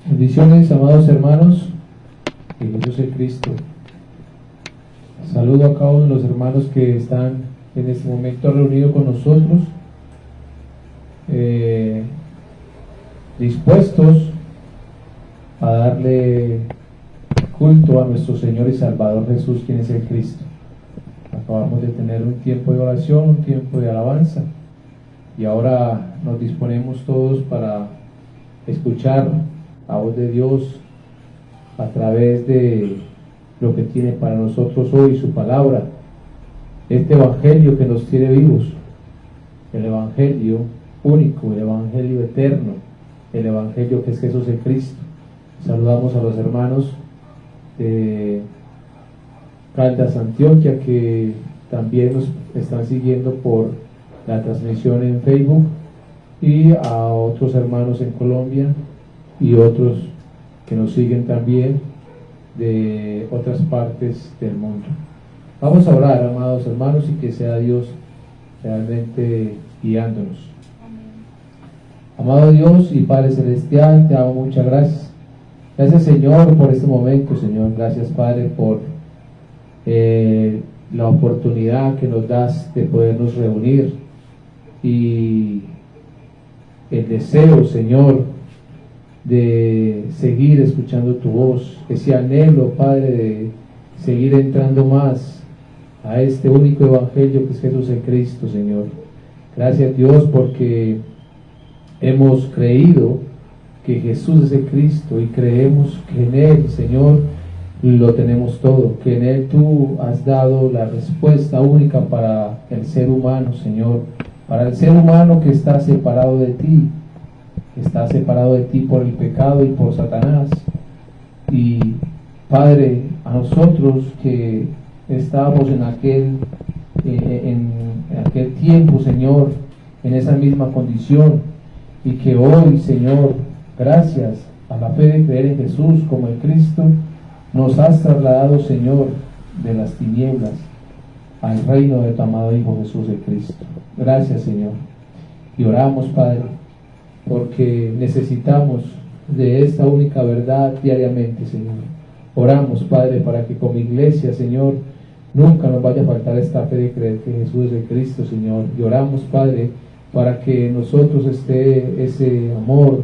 Bendiciones, amados hermanos, en Jesús el Cristo. Saludo a cada uno de los hermanos que están en este momento reunidos con nosotros, dispuestos a darle culto a nuestro Señor y Salvador Jesús, quien es el Cristo. Acabamos de tener un tiempo de oración, un tiempo de alabanza, y ahora nos disponemos todos para escuchar la voz de Dios a través de lo que tiene para nosotros hoy, su palabra, este evangelio que nos tiene vivos, el evangelio único, el evangelio eterno, el evangelio que es Jesús el Cristo. Saludamos a los hermanos de Caldas, Antioquia, que también nos están siguiendo por la transmisión en Facebook, y a otros hermanos en Colombia y otros que nos siguen también de otras partes del mundo. Vamos a orar, amados hermanos, y que sea Dios realmente guiándonos. Amado Dios y Padre Celestial, te damos muchas gracias. Gracias, Señor, por este momento, Señor. Gracias, Padre, por la oportunidad que nos das de podernos reunir, y el deseo, Señor, de seguir escuchando tu voz, ese anhelo, Padre, de seguir entrando más a este único evangelio que es Jesús el Cristo, Señor. Gracias, Dios, porque hemos creído que Jesús es el Cristo y creemos que en Él, Señor, lo tenemos todo, que en Él tú has dado la respuesta única para el ser humano, Señor, para el ser humano que está separado de ti, por el pecado y por Satanás. Y Padre, a nosotros que estábamos en aquel tiempo, Señor, en esa misma condición, y que hoy, Señor, gracias a la fe de creer en Jesús como el Cristo, nos has trasladado, Señor, de las tinieblas al reino de tu amado Hijo Jesús el Cristo. Gracias, Señor. Y oramos, Padre, porque necesitamos de esta única verdad diariamente, Señor. Oramos, Padre, para que como iglesia, Señor, nunca nos vaya a faltar esta fe de creer que Jesús es el Cristo, Señor. Y oramos, Padre, para que en nosotros esté ese amor,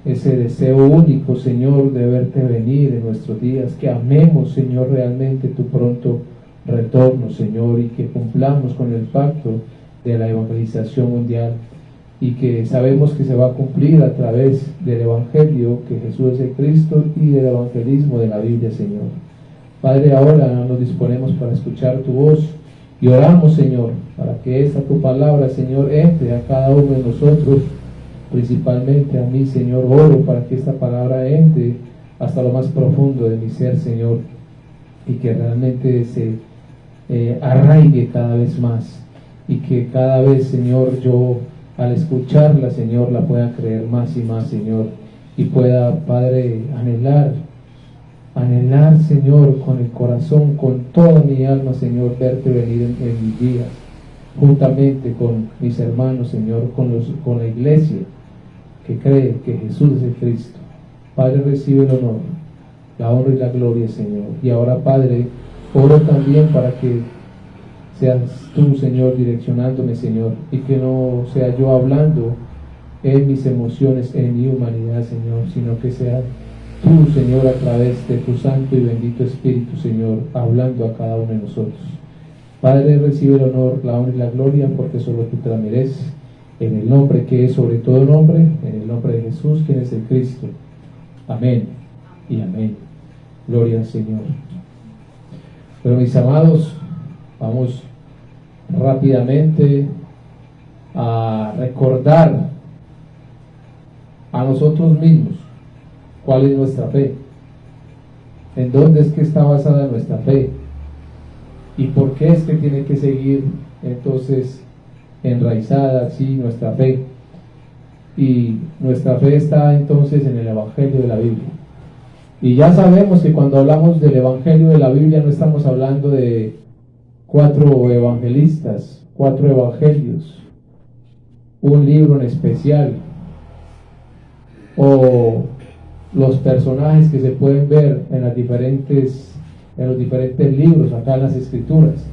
ese deseo único, Señor, de verte venir en nuestros días, que amemos, Señor, realmente tu pronto retorno, Señor, y que cumplamos con el pacto de la evangelización mundial, y que sabemos que se va a cumplir a través del evangelio, que Jesús es el Cristo, y del evangelismo de la Biblia, Señor. Padre, ahora nos disponemos para escuchar tu voz, y oramos, Señor, para que esta tu palabra, Señor, entre a cada uno de nosotros, principalmente a mí, Señor. Oro para que esta palabra entre hasta lo más profundo de mi ser, Señor, y que realmente se arraigue cada vez más, y que cada vez, Señor, yo al escucharla, Señor, la pueda creer más y más, Señor, y pueda, Padre, anhelar, Señor, con el corazón, con toda mi alma, Señor, verte venir en mis días, juntamente con mis hermanos, Señor, con la iglesia que cree que Jesús es el Cristo. Padre, recibe el honor, la honra y la gloria, Señor. Y ahora, Padre, oro también para que seas tú, Señor, direccionándome, Señor, y que no sea yo hablando en mis emociones, en mi humanidad, Señor, sino que sea tú, Señor, a través de tu santo y bendito Espíritu, Señor, hablando a cada uno de nosotros. Padre, recibe el honor, la honra y la gloria, porque solo tú te la mereces, en el nombre que es sobre todo nombre, en el nombre de Jesús, quien es el Cristo. Amén y amén. Gloria al Señor. Pero mis amados, vamos rápidamente a recordar a nosotros mismos cuál es nuestra fe, en dónde es que está basada nuestra fe, y por qué es que tiene que seguir entonces enraizada así nuestra fe. Y nuestra fe está entonces en el Evangelio de la Biblia. Y ya sabemos que cuando hablamos del Evangelio de la Biblia no estamos hablando de 4 evangelistas, 4 evangelios, un libro en especial, o los personajes que se pueden ver en los diferentes libros, acá en las Escrituras,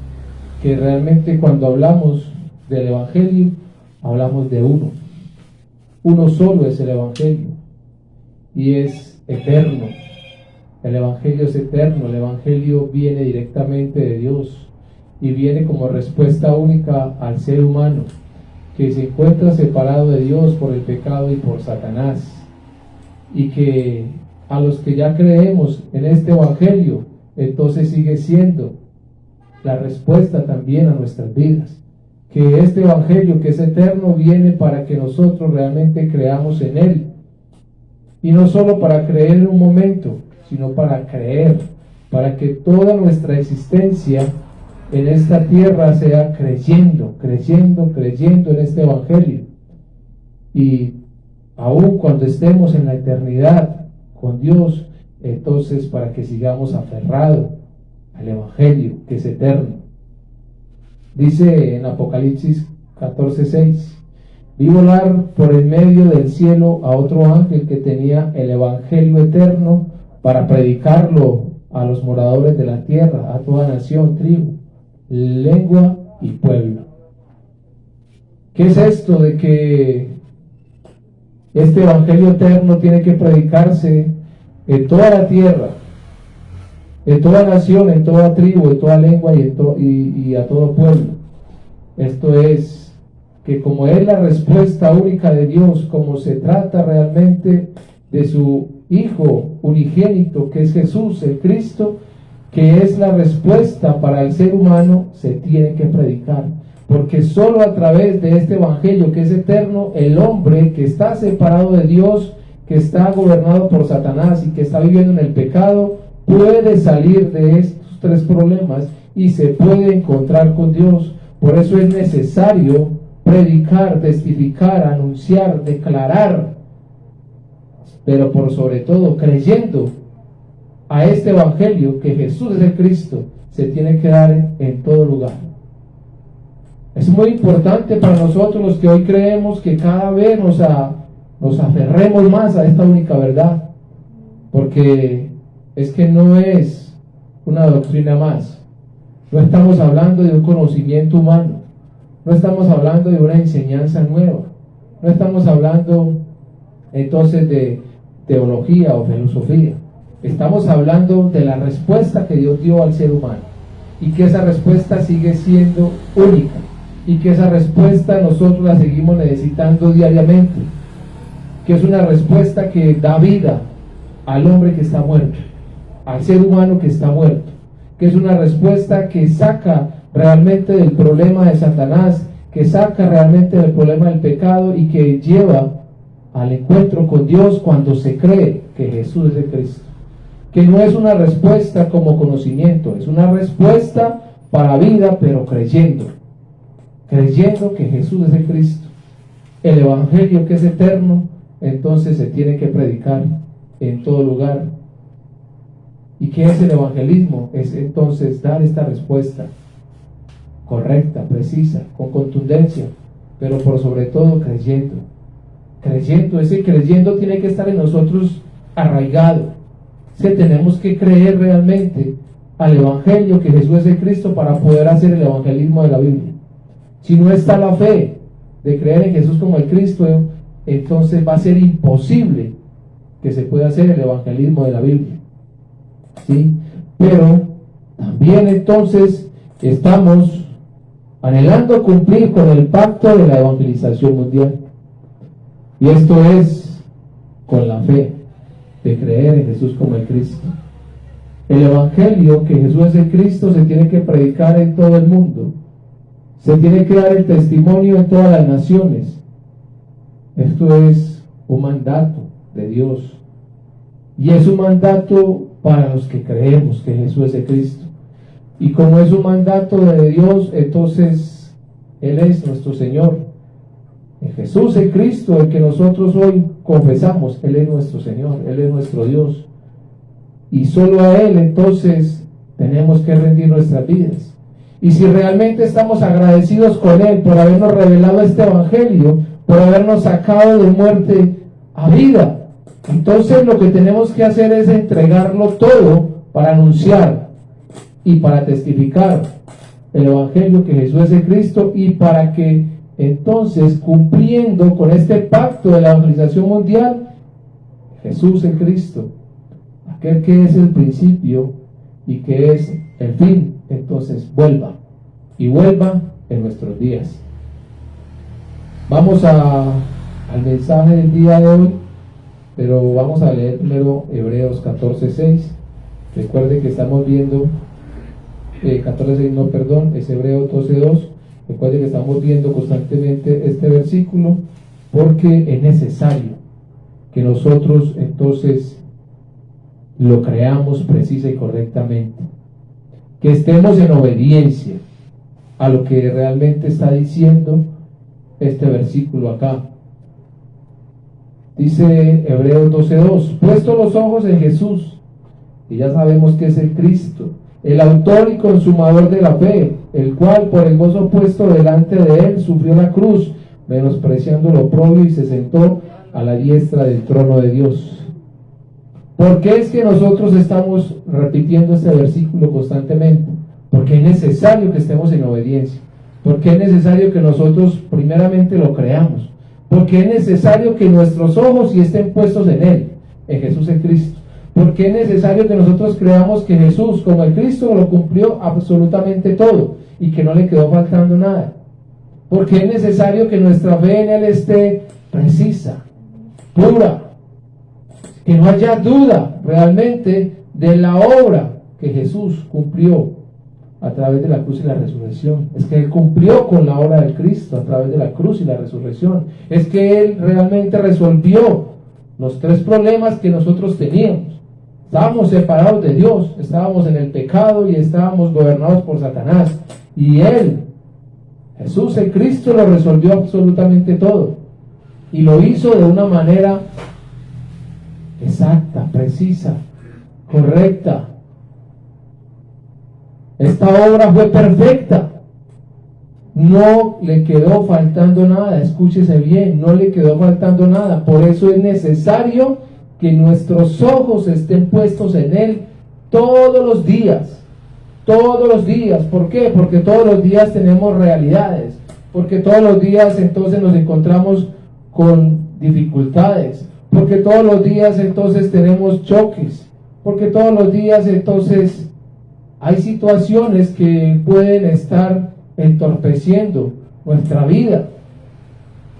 que realmente cuando hablamos del Evangelio, hablamos de uno solo es el Evangelio, y es eterno. El Evangelio es eterno, el Evangelio viene directamente de Dios, y viene como respuesta única al ser humano, que se encuentra separado de Dios por el pecado y por Satanás, y que a los que ya creemos en este Evangelio, entonces sigue siendo la respuesta también a nuestras vidas, que este Evangelio que es eterno viene para que nosotros realmente creamos en él, y no solo para creer en un momento, sino para creer, para que toda nuestra existencia en esta tierra sea creyendo en este Evangelio, y aun cuando estemos en la eternidad con Dios, entonces para que sigamos aferrados al Evangelio que es eterno. Dice en Apocalipsis 14:6: vi volar por el medio del cielo a otro ángel que tenía el Evangelio eterno para predicarlo a los moradores de la tierra, a toda nación, tribu, lengua y pueblo. ¿Qué es esto de que este Evangelio eterno tiene que predicarse en toda la tierra, en toda nación, en toda tribu, en toda lengua y a todo pueblo? Esto es que como es la respuesta única de Dios, como se trata realmente de su Hijo unigénito, que es Jesús, el Cristo, que es la respuesta para el ser humano, se tiene que predicar. Porque solo a través de este Evangelio que es eterno, el hombre que está separado de Dios, que está gobernado por Satanás y que está viviendo en el pecado, puede salir de estos tres problemas y se puede encontrar con Dios. Por eso es necesario predicar, testificar, anunciar, declarar, pero por sobre todo creyendo a este Evangelio que Jesús es el Cristo, se tiene que dar en todo lugar. Es muy importante para nosotros los que hoy creemos que cada vez nos aferremos más a esta única verdad, porque es que no es una doctrina más. No estamos hablando de un conocimiento humano, no estamos hablando de una enseñanza nueva, no estamos hablando entonces de teología o filosofía. Estamos hablando de la respuesta que Dios dio al ser humano, y que esa respuesta sigue siendo única, y que esa respuesta nosotros la seguimos necesitando diariamente, que es una respuesta que da vida al hombre que está muerto, al ser humano que está muerto, que es una respuesta que saca realmente del problema de Satanás, que saca realmente del problema del pecado y que lleva al encuentro con Dios cuando se cree que Jesús es el Cristo. Que no es una respuesta como conocimiento, es una respuesta para vida, pero creyendo que Jesús es el Cristo, el Evangelio que es eterno. Entonces se tiene que predicar en todo lugar. ¿Y qué es el evangelismo? Es entonces dar esta respuesta correcta, precisa, con contundencia, pero por sobre todo creyendo. Ese creyendo tiene que estar en nosotros arraigado. Que tenemos que creer realmente al Evangelio que Jesús es el Cristo para poder hacer el evangelismo de la Biblia. Si no está la fe de creer en Jesús como el Cristo, entonces va a ser imposible que se pueda hacer el evangelismo de la Biblia, ¿sí? Pero también entonces estamos anhelando cumplir con el pacto de la evangelización mundial, y esto es con la fe de creer en Jesús como el Cristo. El Evangelio que Jesús es el Cristo se tiene que predicar en todo el mundo, se tiene que dar el testimonio en todas las naciones. Esto es un mandato de Dios, y es un mandato para los que creemos que Jesús es el Cristo. Y como es un mandato de Dios, entonces Él es nuestro Señor. Jesús el Cristo, el que nosotros hoy confesamos, Él es nuestro Señor, Él es nuestro Dios, y solo a Él entonces tenemos que rendir nuestras vidas. Y si realmente estamos agradecidos con Él por habernos revelado este Evangelio, por habernos sacado de muerte a vida, Entonces lo que tenemos que hacer es entregarlo todo para anunciar y para testificar el Evangelio que Jesús es el Cristo, y para que entonces, cumpliendo con este pacto de la evangelización mundial, Jesús el Cristo, aquel que es el principio y que es el fin, entonces vuelva en nuestros días. Vamos al mensaje del día de hoy, pero vamos a leer primero Hebreos 14:6. Recuerde que estamos viendo 14:6, no, perdón, es Hebreos 12:2. Recuerde que estamos viendo constantemente este versículo, porque es necesario que nosotros entonces lo creamos precisa y correctamente, que estemos en obediencia a lo que realmente está diciendo este versículo acá. Dice Hebreos 12:2, puesto los ojos en Jesús, y ya sabemos que es el Cristo, el autor y consumador de la fe, el cual por el gozo puesto delante de él sufrió la cruz, menospreciando lo oprobio, y se sentó a la diestra del trono de Dios. ¿Por qué es que nosotros estamos repitiendo este versículo constantemente? Porque es necesario que estemos en obediencia, porque es necesario que nosotros primeramente lo creamos, porque es necesario que nuestros ojos sí estén puestos en él, en Jesús el Cristo. Porque es necesario que nosotros creamos que Jesús, como el Cristo, lo cumplió absolutamente todo y que no le quedó faltando nada. Porque es necesario que nuestra fe en Él esté precisa, pura, que no haya duda realmente de la obra que Jesús cumplió a través de la cruz y la resurrección. Es que Él cumplió con la obra del Cristo a través de la cruz y la resurrección. Es que Él realmente resolvió los 3 problemas que nosotros teníamos. Estábamos separados de Dios, estábamos en el pecado y estábamos gobernados por Satanás. Y Él, Jesús el Cristo, lo resolvió absolutamente todo. Y lo hizo de una manera exacta, precisa, correcta. Esta obra fue perfecta. No le quedó faltando nada, escúchese bien, no le quedó faltando nada. Por eso es necesario que nuestros ojos estén puestos en Él todos los días. Todos los días. ¿Por qué? Porque todos los días tenemos realidades. Porque todos los días entonces nos encontramos con dificultades. Porque todos los días entonces tenemos choques. Porque todos los días entonces hay situaciones que pueden estar entorpeciendo nuestra vida.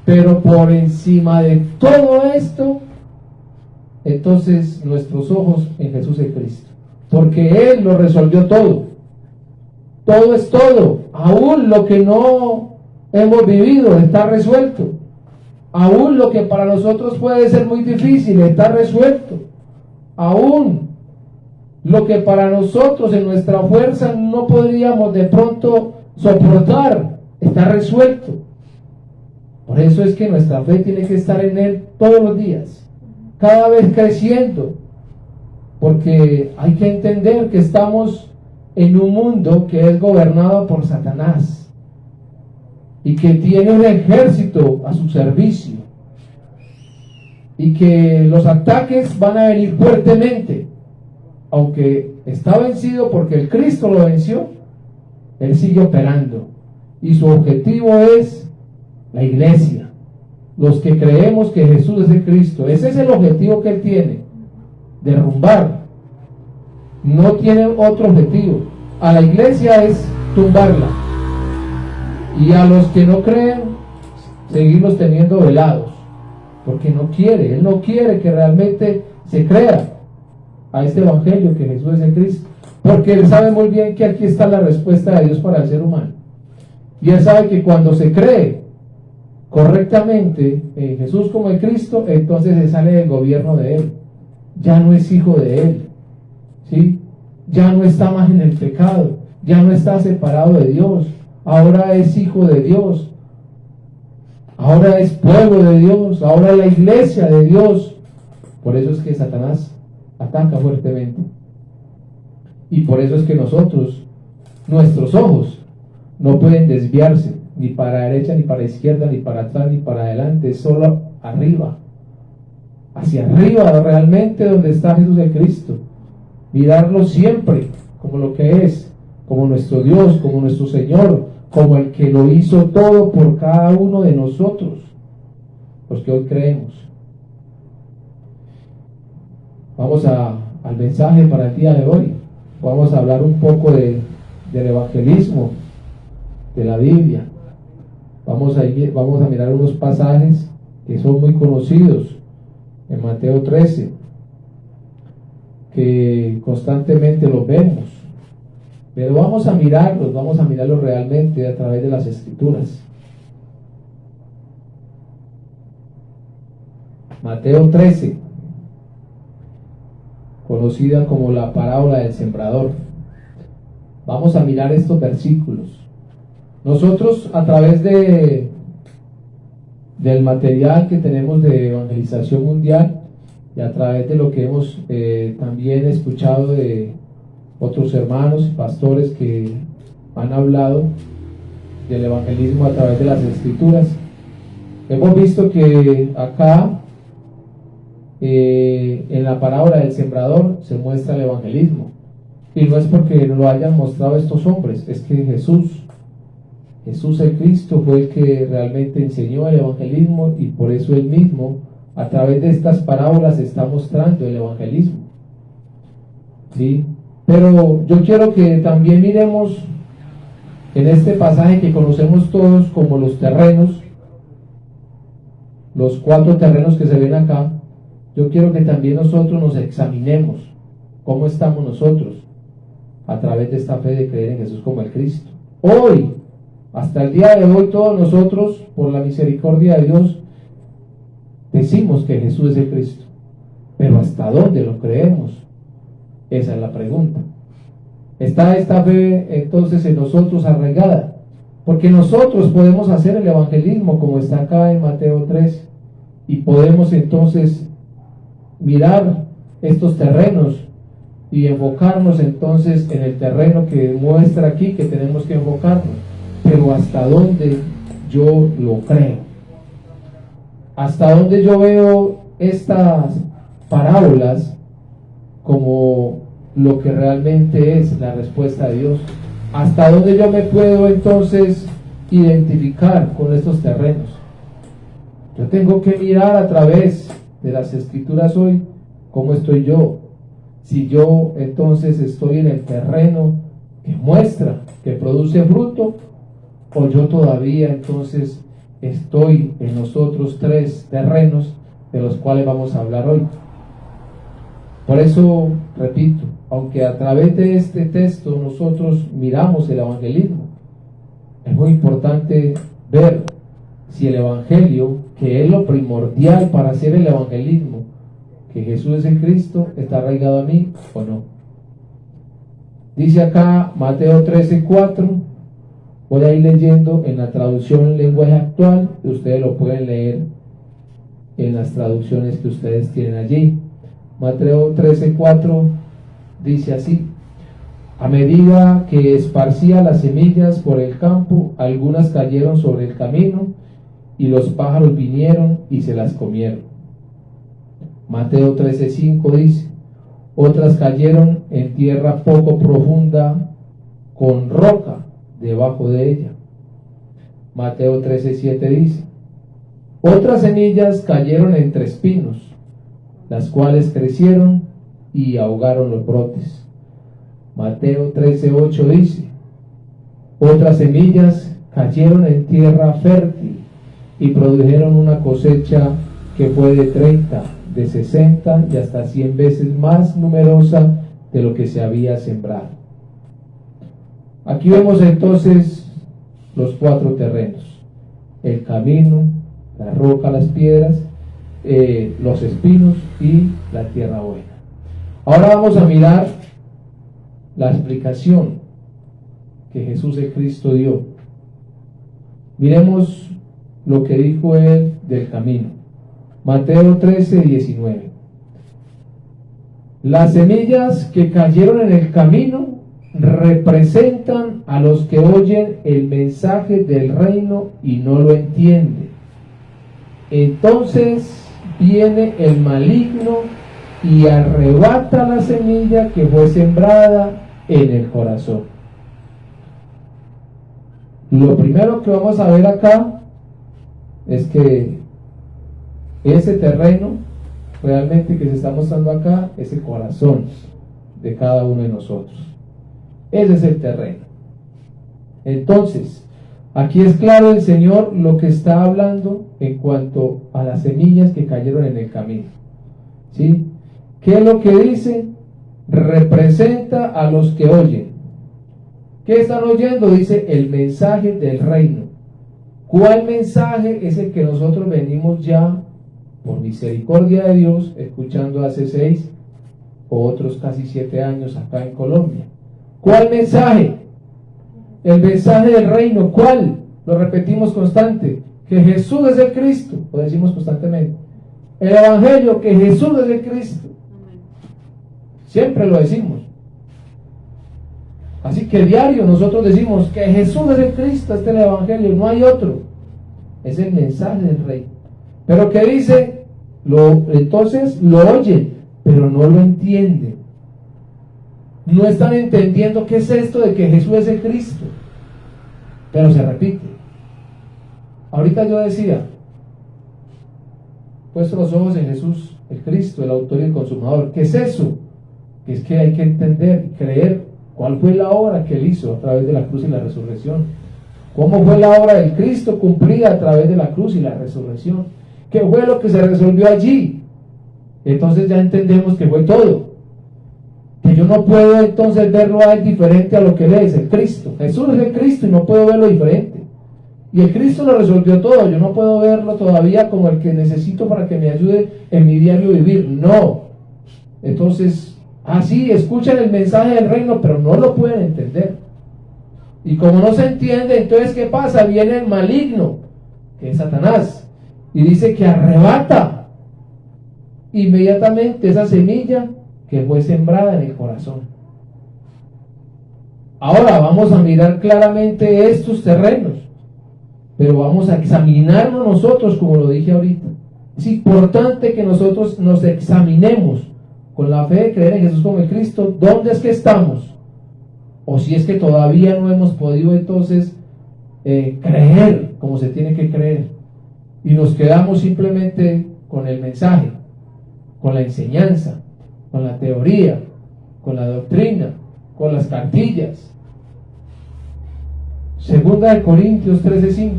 Pero por encima de todo esto, entonces nuestros ojos en Jesús el Cristo, porque Él lo resolvió todo. Todo es todo. Aún lo que no hemos vivido está resuelto. Aún lo que para nosotros puede ser muy difícil está resuelto. Aún lo que para nosotros en nuestra fuerza no podríamos de pronto soportar está resuelto. Por eso es que nuestra fe tiene que estar en Él todos los días, cada vez creciendo, porque hay que entender que estamos en un mundo que es gobernado por Satanás y que tiene un ejército a su servicio y que los ataques van a venir fuertemente. Aunque está vencido porque el Cristo lo venció, Él sigue operando y su objetivo es la iglesia, los que creemos que Jesús es el Cristo. Ese es el objetivo que Él tiene, derrumbar. No tiene otro objetivo. A la iglesia es tumbarla, y a los que no creen, seguirlos teniendo velados, porque no quiere, Él no quiere que realmente se crea a este evangelio que Jesús es el Cristo, porque Él sabe muy bien que aquí está la respuesta de Dios para el ser humano, y Él sabe que cuando se cree correctamente en Jesús como el Cristo, entonces se sale del gobierno de Él, ya no es hijo de Él, ¿sí? Ya no está más en el pecado, ya no está separado de Dios, ahora es hijo de Dios, ahora es pueblo de Dios, ahora es la iglesia de Dios. Por eso es que Satanás ataca fuertemente, y por eso es que nosotros, nuestros ojos no pueden desviarse ni para la derecha, ni para la izquierda, ni para atrás, ni para adelante, solo arriba. hacia arriba, realmente donde está Jesús el Cristo. Mirarlo siempre como lo que es, como nuestro Dios, como nuestro Señor, como el que lo hizo todo por cada uno de nosotros, los que hoy creemos. Vamos al mensaje para el día de hoy. Vamos a hablar un poco del evangelismo, de la Biblia. Vamos a mirar unos pasajes que son muy conocidos en Mateo 13, que constantemente los vemos, pero vamos a mirarlos realmente a través de las Escrituras. Mateo 13, conocida como la parábola del sembrador. Vamos a mirar estos versículos. Nosotros, a través del material que tenemos de evangelización mundial y a través de lo que hemos también escuchado de otros hermanos y pastores que han hablado del evangelismo a través de las Escrituras, hemos visto que acá en la parábola del sembrador se muestra el evangelismo, y no es porque nos lo hayan mostrado estos hombres, es que Jesús el Cristo fue el que realmente enseñó el evangelismo, y por eso Él mismo a través de estas parábolas está mostrando el evangelismo, ¿sí? Pero yo quiero que también miremos en este pasaje que conocemos todos como los terrenos, los 4 terrenos que se ven acá. Yo quiero que también nosotros nos examinemos cómo estamos nosotros a través de esta fe de creer en Jesús como el Cristo. Hoy, hasta el día de hoy, todos nosotros, por la misericordia de Dios, decimos que Jesús es el Cristo, pero ¿hasta dónde lo creemos? Esa es la pregunta. ¿Está esta fe entonces en nosotros arraigada? Porque nosotros podemos hacer el evangelismo como está acá en Mateo 3, y podemos entonces mirar estos terrenos y enfocarnos entonces en el terreno que muestra aquí que tenemos que enfocarnos. Pero ¿hasta dónde yo lo creo? ¿Hasta dónde yo veo estas parábolas como lo que realmente es la respuesta de Dios? ¿Hasta dónde yo me puedo entonces identificar con estos terrenos? Yo tengo que mirar a través de las Escrituras hoy cómo estoy yo. Si yo entonces estoy en el terreno que muestra, que produce fruto, o yo todavía entonces estoy en los otros 3 terrenos de los cuales vamos a hablar hoy. Por eso, repito, aunque a través de este texto nosotros miramos el evangelismo, es muy importante ver si el evangelio, que es lo primordial para hacer el evangelismo, que Jesús es el Cristo, está arraigado a mí o no. Dice acá Mateo 13:4, voy a ir leyendo en la traducción en lenguaje actual, y ustedes lo pueden leer en las traducciones que ustedes tienen allí. Mateo 13:4 dice así: a medida que esparcía las semillas por el campo, algunas cayeron sobre el camino, y los pájaros vinieron y se las comieron. Mateo 13:5 dice: otras cayeron en tierra poco profunda, con roca debajo de ella. Mateo 13:7 dice: otras semillas cayeron entre espinos, las cuales crecieron y ahogaron los brotes. Mateo 13:8 dice: otras semillas cayeron en tierra fértil y produjeron una cosecha que fue de 30, de 60 y hasta 100 veces más numerosa de lo que se había sembrado. Aquí vemos entonces los 4 terrenos: el camino, la roca, las piedras, los espinos y la tierra buena. Ahora vamos a mirar la explicación que Jesús el Cristo dio. Miremos lo que dijo Él del camino. Mateo 13:19. Las semillas que cayeron en el camino representan a los que oyen el mensaje del reino y no lo entienden. Entonces viene el maligno y arrebata la semilla que fue sembrada en el corazón. Lo primero que vamos a ver acá es que ese terreno realmente que se está mostrando acá es el corazón de cada uno de nosotros. Ese es el terreno. Entonces, aquí es claro el Señor lo que está hablando en cuanto a las semillas que cayeron en el camino. ¿Sí? ¿Qué es lo que dice? Representa a los que oyen. ¿Qué están oyendo? Dice el mensaje del reino. ¿Cuál mensaje? Es el que nosotros venimos ya, por misericordia de Dios, escuchando hace 6 o otros casi 7 años acá en Colombia. ¿Cuál mensaje? El mensaje del reino. ¿Cuál? Lo repetimos constante. Que Jesús es el Cristo. Lo decimos constantemente. El Evangelio, que Jesús es el Cristo. Siempre lo decimos. Así que diario nosotros decimos que Jesús es el Cristo, este es el Evangelio, no hay otro. Es el mensaje del Rey. Pero ¿qué dice? Entonces lo oyen, pero no lo entienden. No están entendiendo qué es esto de que Jesús es el Cristo. Pero se repite. Ahorita yo decía, puesto los ojos en Jesús, el Cristo, el autor y el consumador. ¿Qué es eso? Que es que hay que entender y creer cuál fue la obra que Él hizo a través de la cruz y la resurrección. ¿Cómo fue la obra del Cristo cumplida a través de la cruz y la resurrección? ¿Qué fue lo que se resolvió allí? Entonces ya entendemos que fue todo. Que yo no puedo entonces verlo a Él diferente a lo que Él es, el Cristo. Jesús es el Cristo y no puedo verlo diferente. Y el Cristo lo resolvió todo. Yo no puedo verlo todavía como el que necesito para que me ayude en mi diario vivir. No. Entonces, así escuchan el mensaje del reino, pero no lo pueden entender. Y como no se entiende, entonces ¿qué pasa? Viene el maligno, que es Satanás, y dice que arrebata inmediatamente esa semilla que fue sembrada en el corazón. Ahora vamos a mirar claramente estos terrenos, pero vamos a examinarnos nosotros, como lo dije ahorita. Es importante que nosotros nos examinemos con la fe de creer en Jesús como el Cristo, ¿dónde es que estamos? O si es que todavía no hemos podido entonces creer como se tiene que creer, y nos quedamos simplemente con el mensaje, con la enseñanza, con la teoría, con la doctrina, con las cartillas. Segunda de Corintios 13:5,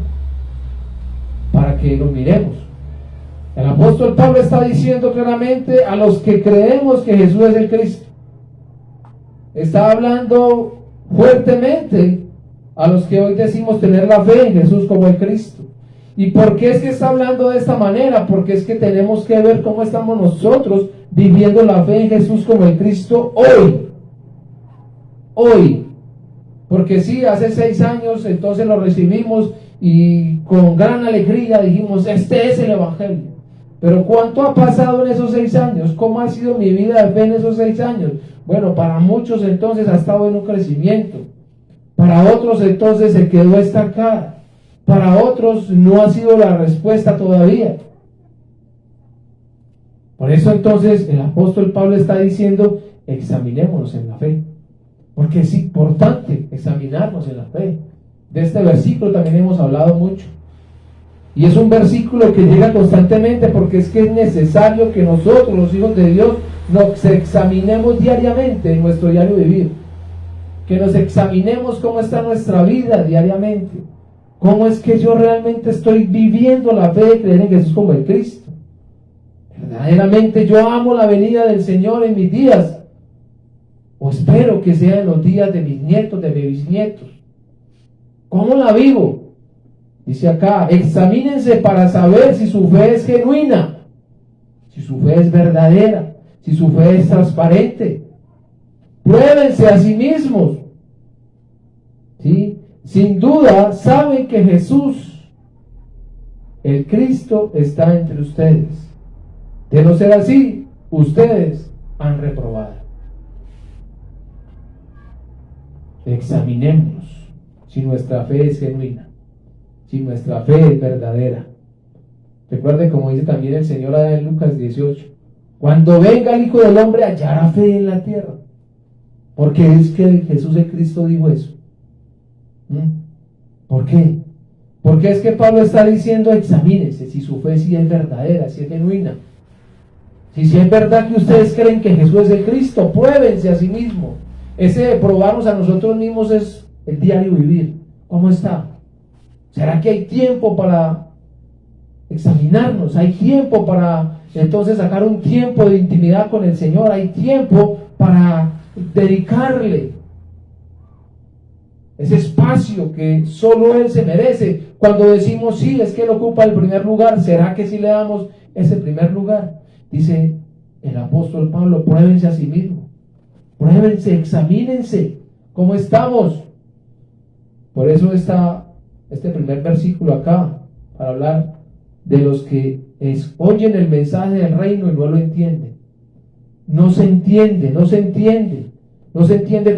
para que lo miremos. El apóstol Pablo está diciendo claramente a los que creemos que Jesús es el Cristo. Está hablando fuertemente a los que hoy decimos tener la fe en Jesús como el Cristo. ¿Y por qué es que está hablando de esta manera? Porque es que tenemos que ver cómo estamos nosotros viviendo la fe en Jesús como el Cristo hoy. Hoy. Porque sí, hace 6 años entonces lo recibimos y con gran alegría dijimos, este es el Evangelio. Pero ¿cuánto ha pasado en esos 6 años? ¿Cómo ha sido mi vida de fe en esos 6 años? Bueno, para muchos entonces ha estado en un crecimiento. Para otros entonces se quedó estancada. Para otros no ha sido la respuesta todavía. Por eso entonces el apóstol Pablo está diciendo, examinémonos en la fe. Porque es importante examinarnos en la fe. De este versículo también hemos hablado mucho. Y es un versículo que llega constantemente porque es que es necesario que nosotros, los hijos de Dios, nos examinemos diariamente en nuestro diario vivir. Que nos examinemos cómo está nuestra vida diariamente. Cómo es que yo realmente estoy viviendo la fe de creer en Jesús como el Cristo. Verdaderamente yo amo la venida del Señor en mis días. O espero que sea en los días de mis nietos, de mis bisnietos. ¿Cómo la vivo? Dice acá, examínense para saber si su fe es genuina, si su fe es verdadera, si su fe es transparente. Pruébense a sí mismos. ¿Sí? Sin duda saben que Jesús, el Cristo, está entre ustedes. De no ser así, ustedes han reprobado. Examinemos si nuestra fe es genuina, si nuestra fe es verdadera. Recuerde, como dice también el Señor allá en Lucas 18, cuando venga el Hijo del Hombre hallará fe en la tierra. Porque es que Jesús el Cristo dijo eso. ¿Por qué? Porque es que Pablo está diciendo, examínense si su fe sí es verdadera, si es genuina. Si es verdad que ustedes creen que Jesús es el Cristo, pruébense a sí mismos. Ese de probarnos a nosotros mismos es el diario vivir. ¿Cómo está? ¿Será que hay tiempo para examinarnos? ¿Hay tiempo para entonces sacar un tiempo de intimidad con el Señor? ¿Hay tiempo para dedicarle ese espacio que solo Él se merece? Cuando decimos, sí, es que Él ocupa el primer lugar, ¿será que sí le damos ese primer lugar? Dice el apóstol Pablo, pruébense a sí mismos, pruébense, examínense, ¿cómo estamos? Por eso está este primer versículo acá, para hablar de los que oyen el mensaje del reino y no lo entienden. No se entiende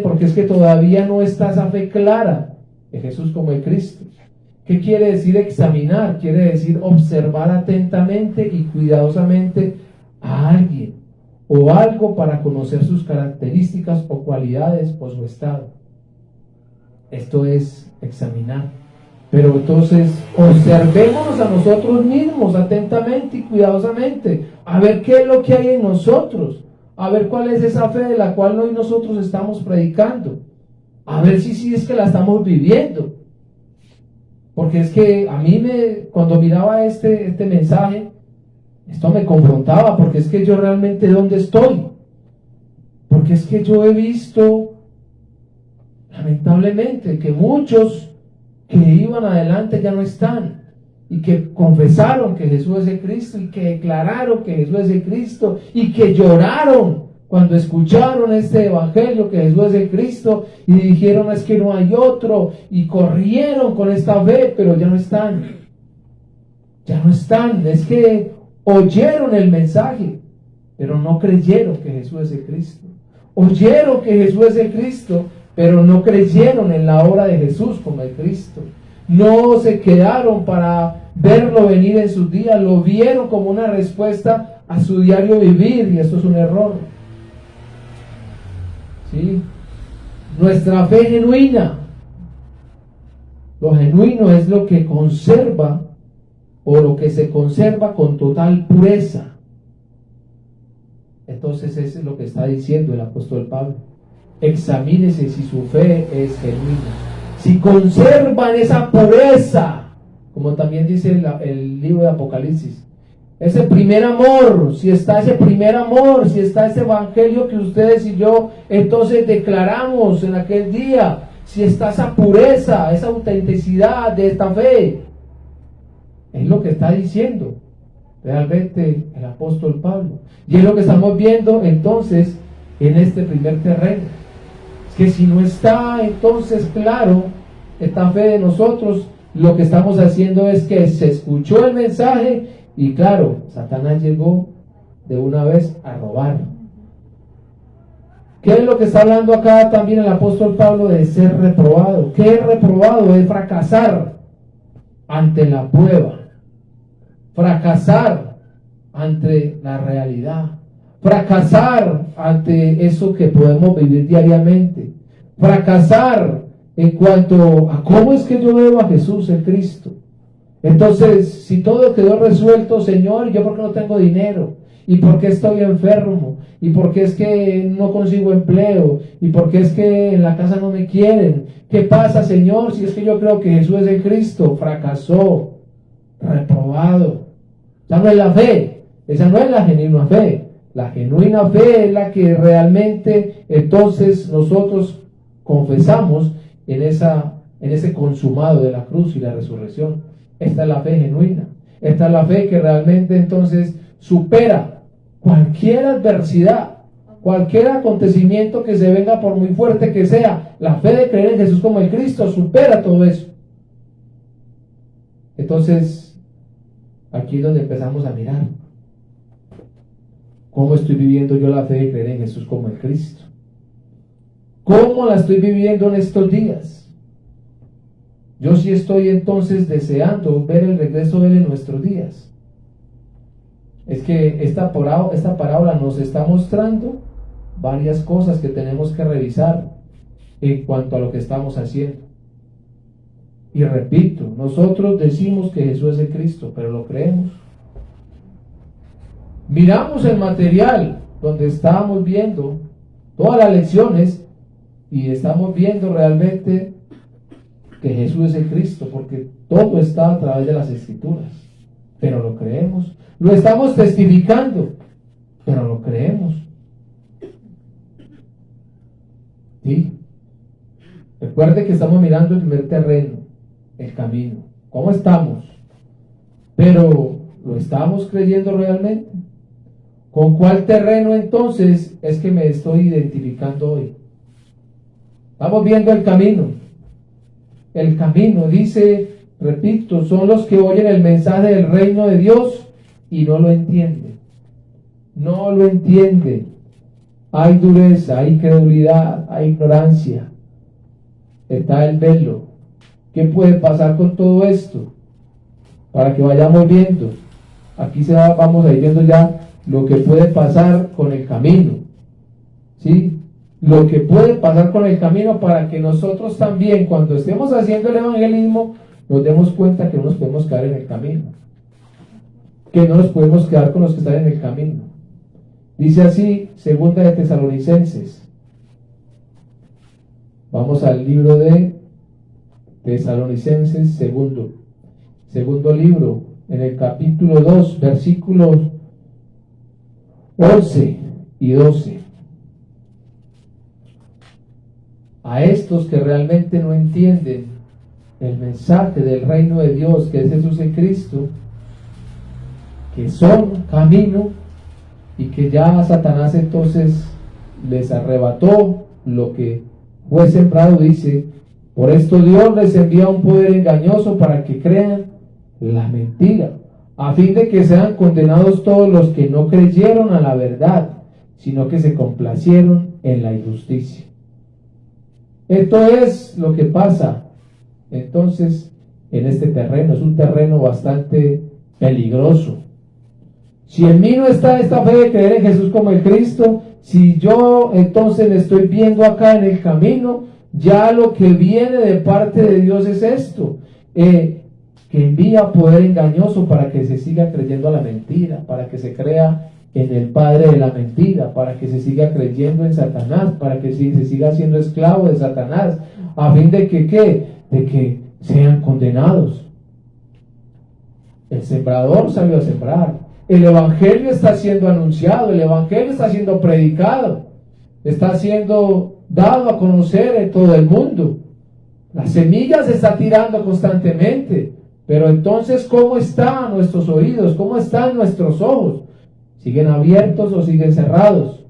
porque es que todavía no está esa fe clara de Jesús como el Cristo. ¿Qué quiere decir examinar? Quiere decir observar atentamente y cuidadosamente a alguien o algo para conocer sus características o cualidades o su estado. Esto es examinar. Pero entonces observémonos a nosotros mismos atentamente y cuidadosamente, a ver qué es lo que hay en nosotros, a ver cuál es esa fe de la cual hoy nosotros estamos predicando, a ver si es que la estamos viviendo. Porque es que a mí cuando miraba este mensaje, esto me confrontaba, porque es que yo realmente ¿dónde estoy? Porque es que yo he visto, lamentablemente, que muchos que iban adelante ya no están, y que confesaron que Jesús es el Cristo, y que declararon que Jesús es el Cristo, y que lloraron cuando escucharon este evangelio que Jesús es el Cristo, y dijeron es que no hay otro, y corrieron con esta fe, pero ya no están, es que oyeron el mensaje, pero no creyeron que Jesús es el Cristo, oyeron que Jesús es el Cristo, pero no creyeron en la obra de Jesús como el Cristo. No se quedaron para verlo venir en sus días, lo vieron como una respuesta a su diario vivir, y esto es un error. ¿Sí? Nuestra fe genuina, lo genuino es lo que conserva o lo que se conserva con total pureza. Entonces eso es lo que está diciendo el apóstol Pablo. Examínese si su fe es genuina, si conservan esa pureza, como también dice el libro de Apocalipsis, ese primer amor, si está ese primer amor, si está ese evangelio que ustedes y yo entonces declaramos en aquel día, si está esa pureza, esa autenticidad de esta fe, es lo que está diciendo realmente el apóstol Pablo, y es lo que estamos viendo entonces en este primer terreno. Que si no está entonces claro esta fe de nosotros, lo que estamos haciendo es que se escuchó el mensaje y claro, Satanás llegó de una vez a robar. ¿Qué es lo que está hablando acá también el apóstol Pablo de ser reprobado? ¿Qué es reprobado? Es fracasar ante la prueba, fracasar ante la realidad, fracasar ante eso que podemos vivir diariamente, fracasar en cuanto a cómo es que yo veo a Jesús el Cristo. Entonces, si todo quedó resuelto, Señor, ¿yo por qué no tengo dinero? ¿Y por qué estoy enfermo? ¿Y por qué es que no consigo empleo? ¿Y por qué es que en la casa no me quieren? ¿Qué pasa, Señor, si es que yo creo que Jesús es el Cristo? Fracasó, reprobado. Esa no es la fe, esa no es la genuina fe. La genuina fe es la que realmente entonces nosotros confesamos en ese consumado de la cruz y la resurrección. Esta es la fe genuina. Esta es la fe que realmente entonces supera cualquier adversidad, cualquier acontecimiento que se venga, por muy fuerte que sea. La fe de creer en Jesús como el Cristo supera todo eso. Entonces, aquí es donde empezamos a mirar cómo estoy viviendo yo la fe de creer en Jesús como el Cristo. ¿Cómo la estoy viviendo en estos días? Yo sí estoy entonces deseando ver el regreso de Él en nuestros días. Es que esta parábola nos está mostrando varias cosas que tenemos que revisar en cuanto a lo que estamos haciendo. Y repito, nosotros decimos que Jesús es el Cristo, pero ¿lo creemos? Miramos el material donde estábamos viendo todas las lecciones y estamos viendo realmente que Jesús es el Cristo, porque todo está a través de las Escrituras, pero lo creemos. Lo estamos testificando, pero lo creemos. ¿Sí? Recuerde que estamos mirando el primer terreno, el camino. ¿Cómo estamos? Pero ¿lo estamos creyendo realmente? ¿Con cuál terreno entonces es que me estoy identificando hoy? Estamos viendo el camino. El camino, dice, repito, son los que oyen el mensaje del reino de Dios y no lo entienden. No lo entienden. Hay dureza, hay incredulidad, hay ignorancia. Está el velo. ¿Qué puede pasar con todo esto? Para que vayamos viendo. Aquí vamos a ir viendo ya lo que puede pasar con el camino. ¿Sí? Lo que puede pasar con el camino para que nosotros también, cuando estemos haciendo el evangelismo, nos demos cuenta que no nos podemos quedar en el camino. Que no nos podemos quedar con los que están en el camino. Dice así, segunda de Tesalonicenses. Vamos al libro de Tesalonicenses, segundo libro, en el capítulo 2, versículos 11 y 12. A estos que realmente no entienden el mensaje del reino de Dios, que es Jesús en Cristo, que son camino, y que ya Satanás entonces les arrebató lo que fue sembrado, dice, por esto Dios les envía un poder engañoso para que crean la mentira, a fin de que sean condenados todos los que no creyeron a la verdad, sino que se complacieron en la injusticia. Esto es lo que pasa entonces en este terreno. Es un terreno bastante peligroso. Si en mí no está esta fe de creer en Jesús como el Cristo, si yo entonces le estoy viendo acá en el camino, ya lo que viene de parte de Dios es esto, que envía poder engañoso para que se siga creyendo a la mentira, para que se crea en el padre de la mentira, para que se siga creyendo en Satanás, para que se siga siendo esclavo de Satanás, a fin de que ¿qué? De que sean condenados. El sembrador salió a sembrar. El evangelio está siendo anunciado, el evangelio está siendo predicado, está siendo dado a conocer en todo el mundo. La semilla se está tirando constantemente, pero entonces ¿cómo están nuestros oídos? ¿Cómo están nuestros ojos? ¿Siguen abiertos o siguen cerrados?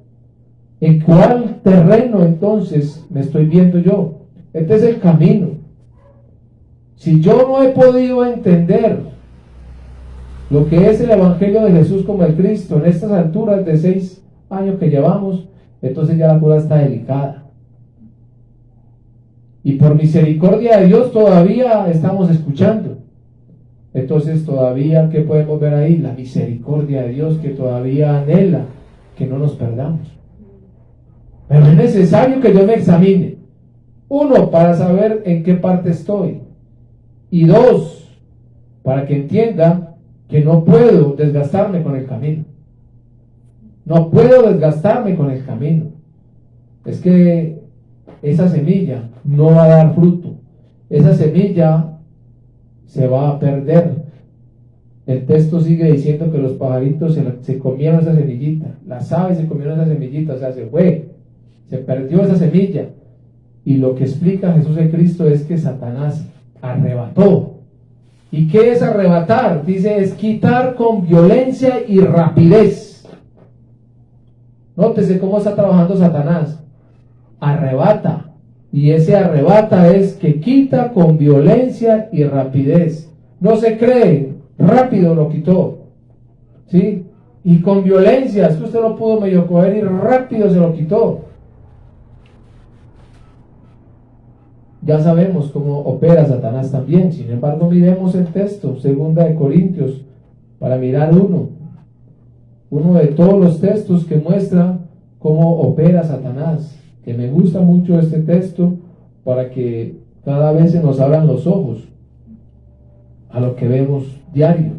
¿En cuál terreno entonces me estoy viendo yo? Este es el camino. Si yo no he podido entender lo que es el evangelio de Jesús como el Cristo en estas alturas de 6 años que llevamos, entonces ya la cosa está delicada. Y por misericordia de Dios todavía estamos escuchando. Entonces todavía, ¿qué podemos ver ahí? La misericordia de Dios que todavía anhela que no nos perdamos. Pero es necesario que yo me examine. 1, para saber en qué parte estoy. Y 2, para que entienda que no puedo desgastarme con el camino. No puedo desgastarme con el camino. Es que esa semilla no va a dar fruto. Esa semilla se va a perder. El texto sigue diciendo que los pajaritos se comieron esa semillita. Las aves se comieron esa semillita. O sea, se fue. Se perdió esa semilla. Y lo que explica Jesús en Cristo es que Satanás arrebató. ¿Y qué es arrebatar? Dice, es quitar con violencia y rapidez. Nótese cómo está trabajando Satanás. Arrebata. Y ese arrebata es que quita con violencia y rapidez. No se cree, rápido lo quitó. ¿Sí? Y con violencia, es que usted lo pudo medio coger y rápido se lo quitó. Ya sabemos cómo opera Satanás también. Sin embargo, miremos el texto, 2 de Corintios, para mirar uno. uno de todos los textos que muestra cómo opera Satanás, que me gusta mucho este texto para que cada vez se nos abran los ojos a lo que vemos diario.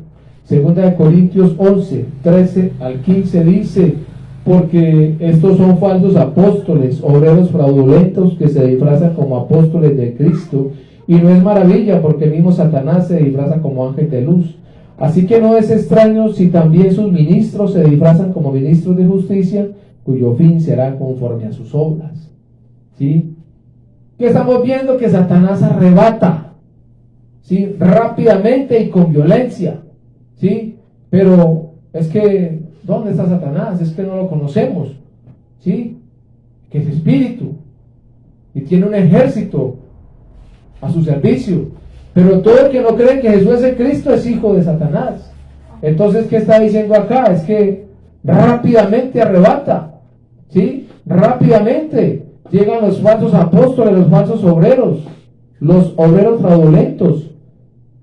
Segunda de Corintios 11, 13 al 15 dice: porque estos son falsos apóstoles, obreros fraudulentos que se disfrazan como apóstoles de Cristo, y no es maravilla, porque el mismo Satanás se disfraza como ángel de luz. Así que no es extraño si también sus ministros se disfrazan como ministros de justicia, cuyo fin será conforme a sus obras. ¿Sí? ¿Qué estamos viendo? Que Satanás arrebata, ¿sí? Rápidamente y con violencia, ¿sí? Pero es que, ¿dónde está Satanás? Es que no lo conocemos, ¿sí? Que es espíritu y tiene un ejército a su servicio, pero todo el que no cree que Jesús es el Cristo es hijo de Satanás. Entonces, ¿qué está diciendo acá? Es que rápidamente arrebata, ¿sí? Rápidamente llegan los falsos apóstoles, los falsos obreros, los obreros fraudulentos.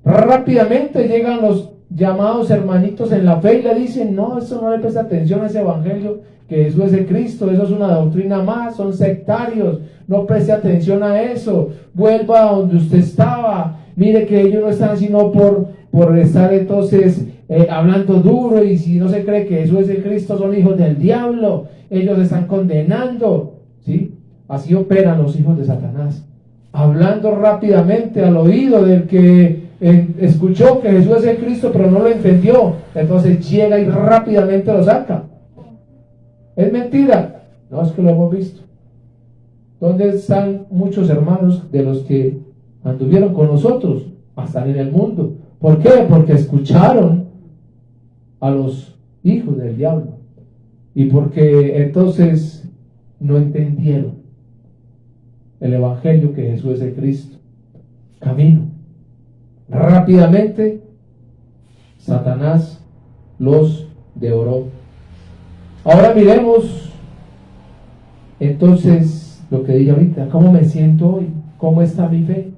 Rápidamente llegan los llamados hermanitos en la fe y le dicen: no, eso no le presta atención a ese evangelio, que Jesús es el Cristo, eso es una doctrina más, son sectarios, no preste atención a eso, vuelva a donde usted estaba, mire que ellos no están sino por estar entonces hablando duro, y si no se cree que Jesús es el Cristo son hijos del diablo, ellos están condenando, ¿sí? Así operan los hijos de Satanás, hablando rápidamente al oído del que escuchó que Jesús es el Cristo pero no lo entendió, entonces llega y rápidamente lo saca. ¿Es mentira? No, es que lo hemos visto. ¿Dónde están muchos hermanos de los que anduvieron con nosotros? Están en el mundo. ¿Por qué? Porque escucharon a los hijos del diablo y porque entonces no entendieron el evangelio que Jesús es el Cristo. Camino. Rápidamente Satanás los devoró. Ahora miremos entonces lo que dije ahorita: ¿cómo me siento hoy? ¿Cómo está mi fe?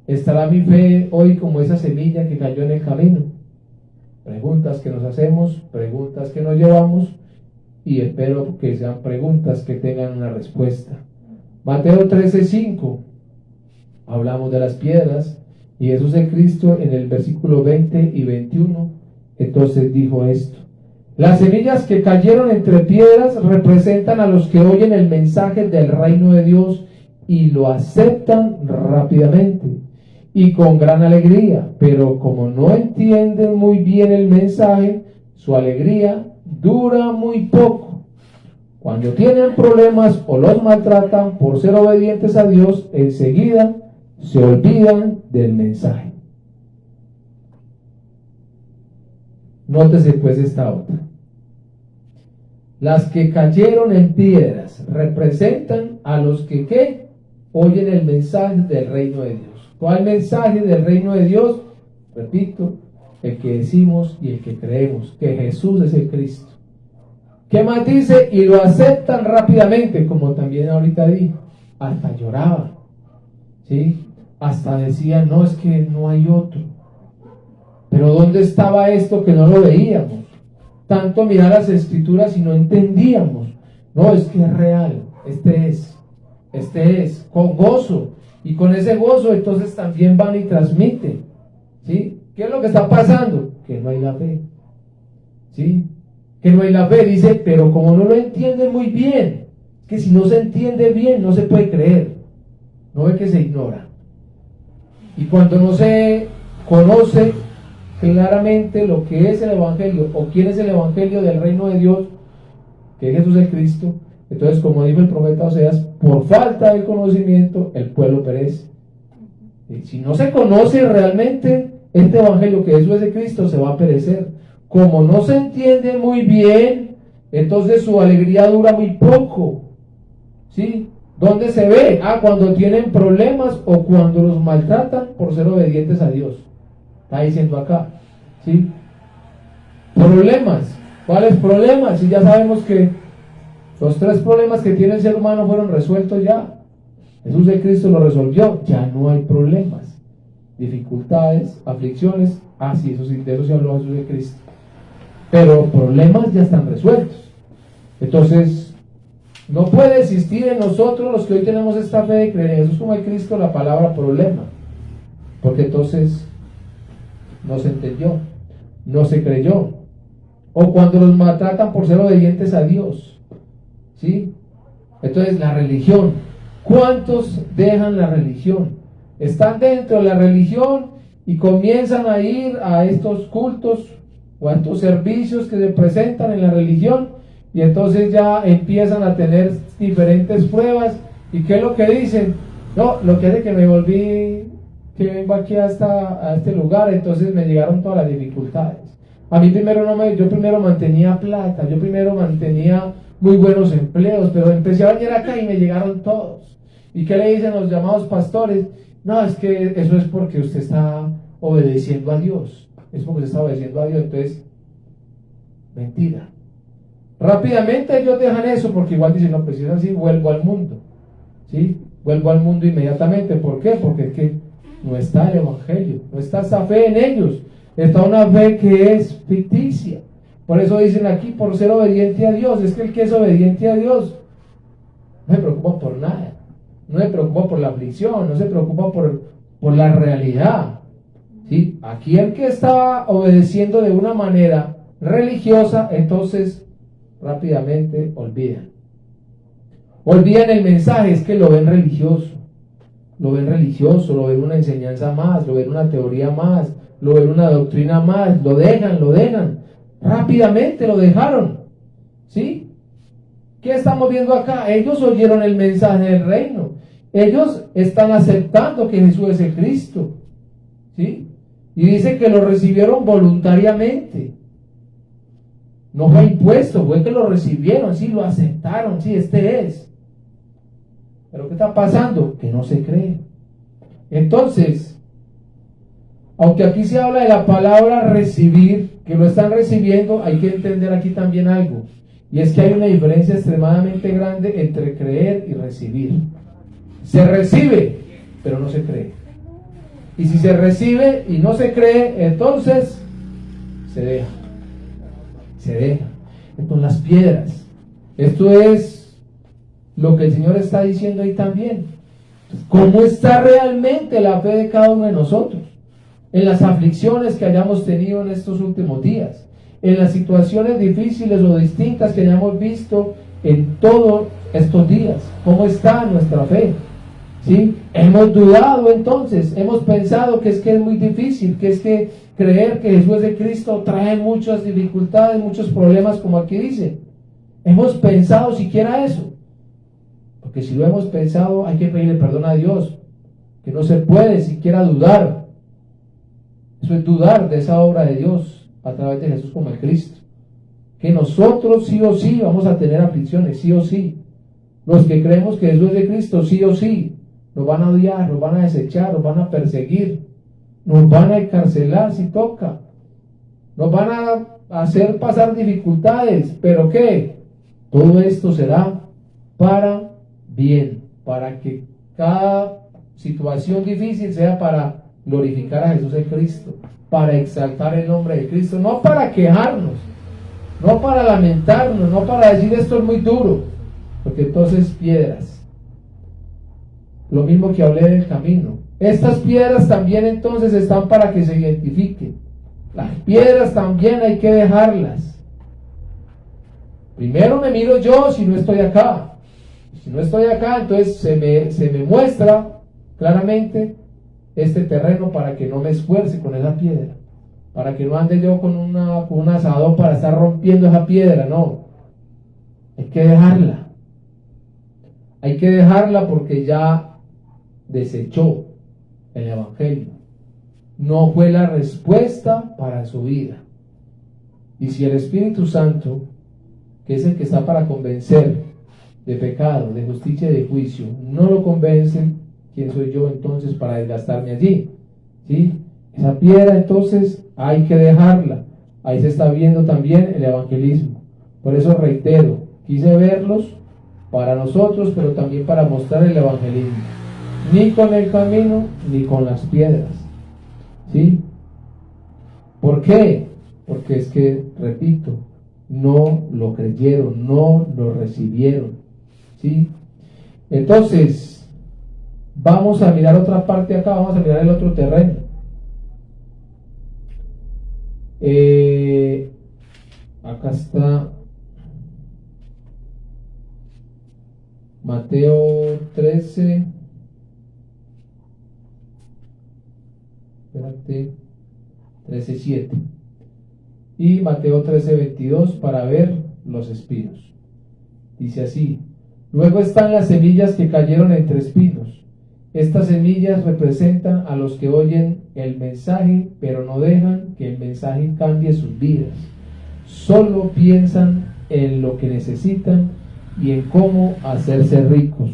¿Estará mi fe hoy como esa semilla que cayó en el camino? Preguntas que nos hacemos, preguntas que nos llevamos, y espero que sean preguntas que tengan una respuesta. Mateo 13:5, hablamos de las piedras, y Jesús el Cristo en el versículo 20 y 21 entonces dijo esto: las semillas que cayeron entre piedras representan a los que oyen el mensaje del reino de Dios y lo aceptan rápidamente y con gran alegría, pero como no entienden muy bien el mensaje, su alegría dura muy poco. Cuando tienen problemas o los maltratan por ser obedientes a Dios, enseguida se olvidan del mensaje. Nótese pues esta otra. Las que cayeron en piedras representan a los que ¿qué? Oyen el mensaje del reino de Dios. ¿Cuál mensaje del reino de Dios? Repito, el que decimos y el que creemos, que Jesús es el Cristo. ¿Qué más dice? Y lo aceptan rápidamente, como también ahorita dijo. Hasta lloraban, ¿sí? Hasta decían: no, es que no hay otro. Pero ¿dónde estaba esto que no lo veíamos? Tanto mirar las escrituras y no entendíamos. No, es que es real, este es, con gozo, y con ese gozo entonces también van y transmiten, ¿sí? ¿Qué es lo que está pasando? Que no hay la fe, ¿sí? Que no hay la fe, dice, pero como no lo entienden muy bien, que si no se entiende bien no se puede creer, no es que se ignora, y cuando no se conoce claramente lo que es el evangelio o quién es el evangelio del reino de Dios, que es Jesús el Cristo, entonces, como dijo el profeta Oseas, por falta de conocimiento el pueblo perece. Y si no se conoce realmente este evangelio que Jesús es el Cristo, se va a perecer. Como no se entiende muy bien, entonces su alegría dura muy poco, ¿sí? ¿Dónde se ve? Cuando tienen problemas o cuando los maltratan por ser obedientes a Dios. Está diciendo acá, ¿sí? Problemas. ¿Cuáles problemas? Si ya sabemos que los 3 problemas que tiene el ser humano fueron resueltos ya. Jesús el Cristo lo resolvió. Ya no hay problemas, dificultades, aflicciones. Sí, eso sí, de eso se habló Jesús el Cristo. pero problemas ya están resueltos. Entonces, no puede existir en nosotros los que hoy tenemos esta fe de creer en Jesús como el Cristo la palabra problema, porque entonces no se entendió, no se creyó. O cuando los maltratan por ser obedientes a Dios, ¿sí? Entonces la religión, ¿cuántos dejan la religión? Están dentro de la religión y comienzan a ir a estos cultos o a estos servicios que se presentan en la religión, y entonces ya empiezan a tener diferentes pruebas. ¿Y qué es lo que dicen? No, lo que hace que me volví, que vengo aquí a este lugar, entonces me llegaron todas las dificultades. A mí yo primero mantenía plata, yo primero mantenía muy buenos empleos, pero empecé a venir acá y me llegaron todos. ¿Y qué le dicen los llamados pastores? No, es que eso es porque usted está obedeciendo a Dios, es porque usted está obedeciendo a Dios. Entonces, mentira. Rápidamente ellos dejan eso, porque igual dicen, no, pues si es así, vuelvo al mundo, ¿sí? Vuelvo al mundo inmediatamente. ¿Por qué? Porque es que no está el evangelio, no está esa fe en ellos, está una fe que es ficticia. Por eso dicen aquí, por ser obediente a Dios. Es que el que es obediente a Dios no se preocupa por nada, no se preocupa por la aflicción, no se preocupa por la realidad, ¿sí? Aquí el que está obedeciendo de una manera religiosa, entonces rápidamente olvidan el mensaje. Es que lo ven religioso, lo ven una enseñanza más, lo ven una teoría más, lo ven una doctrina más, lo dejan, rápidamente lo dejaron, ¿sí? ¿Qué estamos viendo acá? Ellos oyeron el mensaje del reino, ellos están aceptando que Jesús es el Cristo, ¿sí? Y dice que lo recibieron voluntariamente, no fue impuesto, fue que lo recibieron, sí, lo aceptaron, sí, este es. Pero ¿qué está pasando? Que no se cree. Entonces, aunque aquí se habla de la palabra recibir, que lo están recibiendo, hay que entender aquí también algo, y es que hay una diferencia extremadamente grande entre creer y recibir. Se recibe, pero no se cree. Y si se recibe y no se cree, entonces se deja. Entonces las piedras, esto es lo que el Señor está diciendo ahí también. ¿Cómo está realmente la fe de cada uno de nosotros? En las aflicciones que hayamos tenido en estos últimos días, en las situaciones difíciles o distintas que hayamos visto en todos estos días. ¿Cómo está nuestra fe? ¿Sí? Hemos dudado entonces, hemos pensado que es muy difícil, que es que creer que Jesús es de Cristo trae muchas dificultades, muchos problemas, como aquí dice. ¿Hemos pensado siquiera eso? Porque si lo hemos pensado, hay que pedirle perdón a Dios, que no se puede siquiera dudar. Eso es dudar de esa obra de Dios a través de Jesús como el Cristo. Que nosotros sí o sí vamos a tener aflicciones, sí o sí. Los que creemos que Jesús es de Cristo, sí o sí, nos van a odiar, nos van a desechar, nos van a perseguir, nos van a encarcelar si toca, nos van a hacer pasar dificultades, pero ¿qué? Todo esto será para bien, para que cada situación difícil sea para glorificar a Jesús el Cristo, para exaltar el nombre de Cristo, no para quejarnos, no para lamentarnos, no para decir esto es muy duro, porque entonces piedras. Lo mismo que hablé del camino. Estas piedras también entonces están para que se identifiquen. Las piedras también hay que dejarlas. Primero me miro yo si no estoy acá. Si no estoy acá, entonces se me muestra claramente este terreno para que no me esfuerce con esa piedra. Para que no ande yo con un asadón para estar rompiendo esa piedra, no. Hay que dejarla. Hay que dejarla porque ya desechó el evangelio, no fue la respuesta para su vida. Y si el Espíritu Santo, que es el que está para convencer de pecado, de justicia y de juicio, no lo convence, ¿quién soy yo entonces para desgastarme allí? ¿Sí? Esa piedra entonces hay que dejarla. Ahí se está viendo también el evangelismo. Por eso reitero, quise verlos para nosotros, pero también para mostrar el evangelismo. Ni con el camino, ni con las piedras. ¿Sí? ¿Por qué? porque es que, repito, no lo creyeron, no lo recibieron, ¿sí? Entonces, vamos a mirar otra parte acá, vamos a mirar el otro terreno. Acá está Mateo 13. Espérate. 13:7 y Mateo 13:22 para ver los espinos. Dice así: luego están las semillas que cayeron entre espinos. Estas semillas representan a los que oyen el mensaje, pero no dejan que el mensaje cambie sus vidas. Solo piensan en lo que necesitan y en cómo hacerse ricos.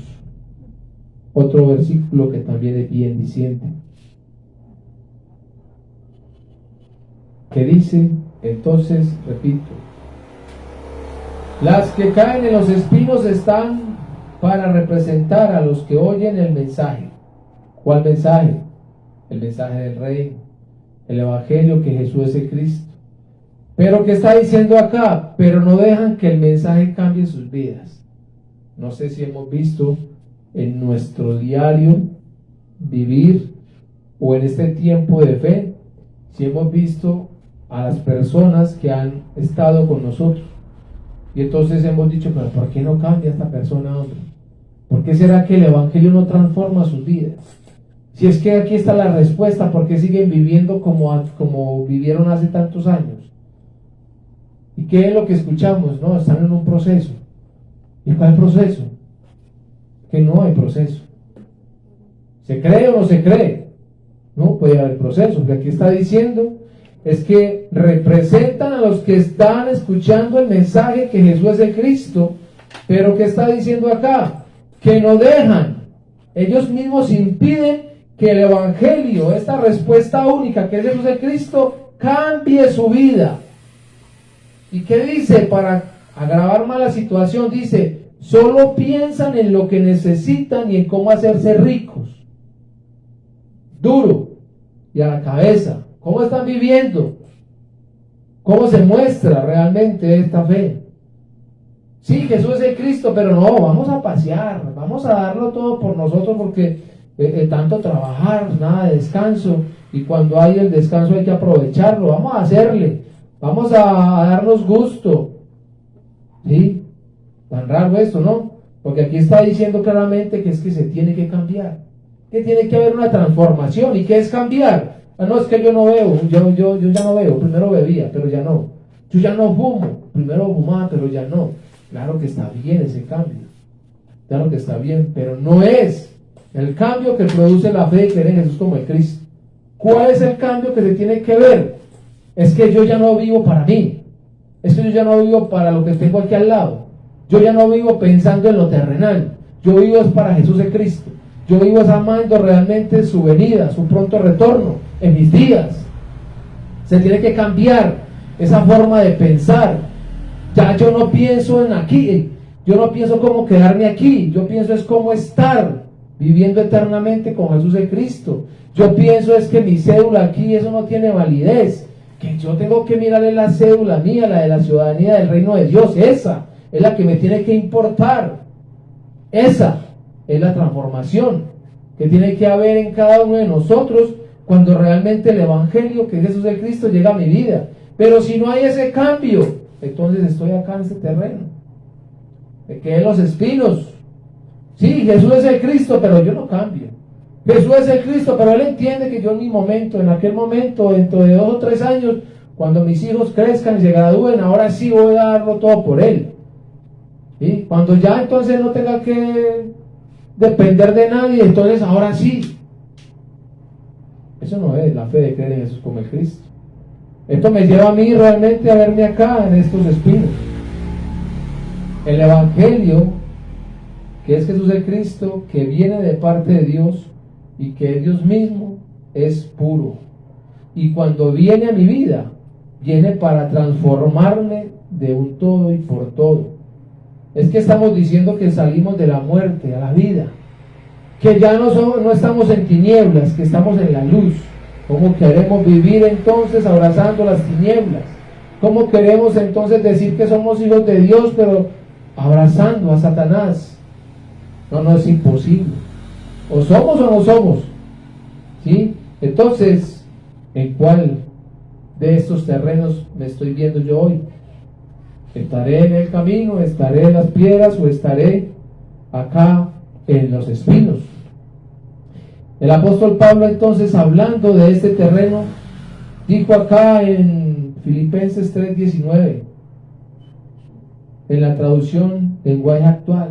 Otro versículo que también es bien diciente, que dice, entonces, repito, las que caen en los espinos están para representar a los que oyen el mensaje. ¿Cuál mensaje? El mensaje del reino, el evangelio, que Jesús es el Cristo. Pero ¿qué está diciendo acá? Pero no dejan que el mensaje cambie sus vidas. No sé si hemos visto en nuestro diario vivir o en este tiempo de fe, si hemos visto a las personas que han estado con nosotros y entonces hemos dicho, pero ¿por qué no cambia esta persona, hombre? ¿Por qué será que el evangelio no transforma sus vidas? Si es que aquí está la respuesta, ¿por qué siguen viviendo como vivieron hace tantos años? ¿Y qué es lo que escuchamos? No, están en un proceso. ¿Y cuál proceso? Que no hay proceso. ¿Se cree o no se cree? No puede haber proceso. Lo que aquí está diciendo es que representan a los que están escuchando el mensaje que Jesús es el Cristo, pero ¿qué está diciendo acá? Que no dejan, ellos mismos impiden que el evangelio, esta respuesta única que es Jesús el Cristo, cambie su vida. ¿Y qué dice? Para agravar más la situación, dice, solo piensan en lo que necesitan y en cómo hacerse ricos. Duro y a la cabeza. ¿Cómo están viviendo? ¿Cómo se muestra realmente esta fe? Sí, Jesús es el Cristo, pero no, vamos a pasear, vamos a darlo todo por nosotros porque tanto trabajar, nada de descanso, y cuando hay el descanso hay que aprovecharlo, vamos a hacerle, vamos a darnos gusto. ¿Sí? Tan raro esto, ¿no? Porque aquí está diciendo claramente que es que se tiene que cambiar, que tiene que haber una transformación. ¿Y qué es cambiar? No, es que yo no veo, yo ya no veo, primero bebía, pero ya no. Yo ya no fumo, primero fumaba, pero ya no. Claro que está bien ese cambio, claro que está bien, pero no es el cambio que produce la fe de creer en Jesús como el Cristo. ¿Cuál es el cambio que se tiene que ver? Es que yo ya no vivo para mí, es que yo ya no vivo para lo que tengo aquí al lado, yo ya no vivo pensando en lo terrenal, yo vivo es para Jesús el Cristo. Yo vivo amando realmente su venida, su pronto retorno en mis días. Se tiene que cambiar esa forma de pensar. Ya yo no pienso en aquí, yo no pienso cómo quedarme aquí, yo pienso es cómo estar viviendo eternamente con Jesús el Cristo. Yo pienso es que mi cédula aquí, eso no tiene validez, que yo tengo que mirarle la cédula mía, la de la ciudadanía del reino de Dios, esa es la que me tiene que importar. Esa es la transformación que tiene que haber en cada uno de nosotros cuando realmente el evangelio que es Jesús el Cristo llega a mi vida. Pero si no hay ese cambio, entonces estoy acá en este terreno, me quedé en los espinos. Sí, Jesús es el Cristo, pero yo no cambio. Jesús es el Cristo, pero Él entiende que yo en mi momento, en aquel momento, dentro de 2 o 3 años, cuando mis hijos crezcan y se gradúen, ahora sí voy a darlo todo por Él. ¿Sí? Cuando ya entonces no tenga que depender de nadie, entonces ahora sí. Eso no es la fe de creer en Jesús como el Cristo. Esto me lleva a mí realmente a verme acá en estos espinos. El evangelio, que es Jesús el Cristo, que viene de parte de Dios y que Dios mismo, es puro. Y cuando viene a mi vida, viene para transformarme de un todo y por todo. Es que estamos diciendo que salimos de la muerte a la vida, que ya no estamos en tinieblas, que estamos en la luz. ¿Cómo queremos vivir entonces abrazando las tinieblas? ¿Cómo queremos entonces decir que somos hijos de Dios, pero abrazando a Satanás? No, no es imposible. O somos o no somos. ¿Sí? Entonces, ¿en cuál de estos terrenos me estoy viendo yo hoy? ¿Estaré en el camino, estaré en las piedras o estaré acá en los espinos? El apóstol Pablo, entonces, hablando de este terreno, dijo acá en Filipenses 3:19, en la traducción lenguaje actual: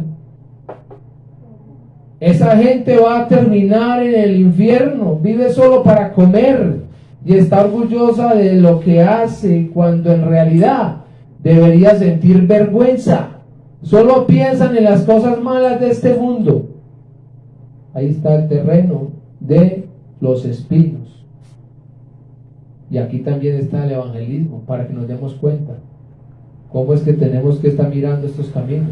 esa gente va a terminar en el infierno, vive solo para comer y está orgullosa de lo que hace, cuando en realidad debería sentir vergüenza. Solo piensan en las cosas malas de este mundo. Ahí está el terreno de los espinos. Y aquí también está el evangelismo, para que nos demos cuenta cómo es que tenemos que estar mirando estos caminos.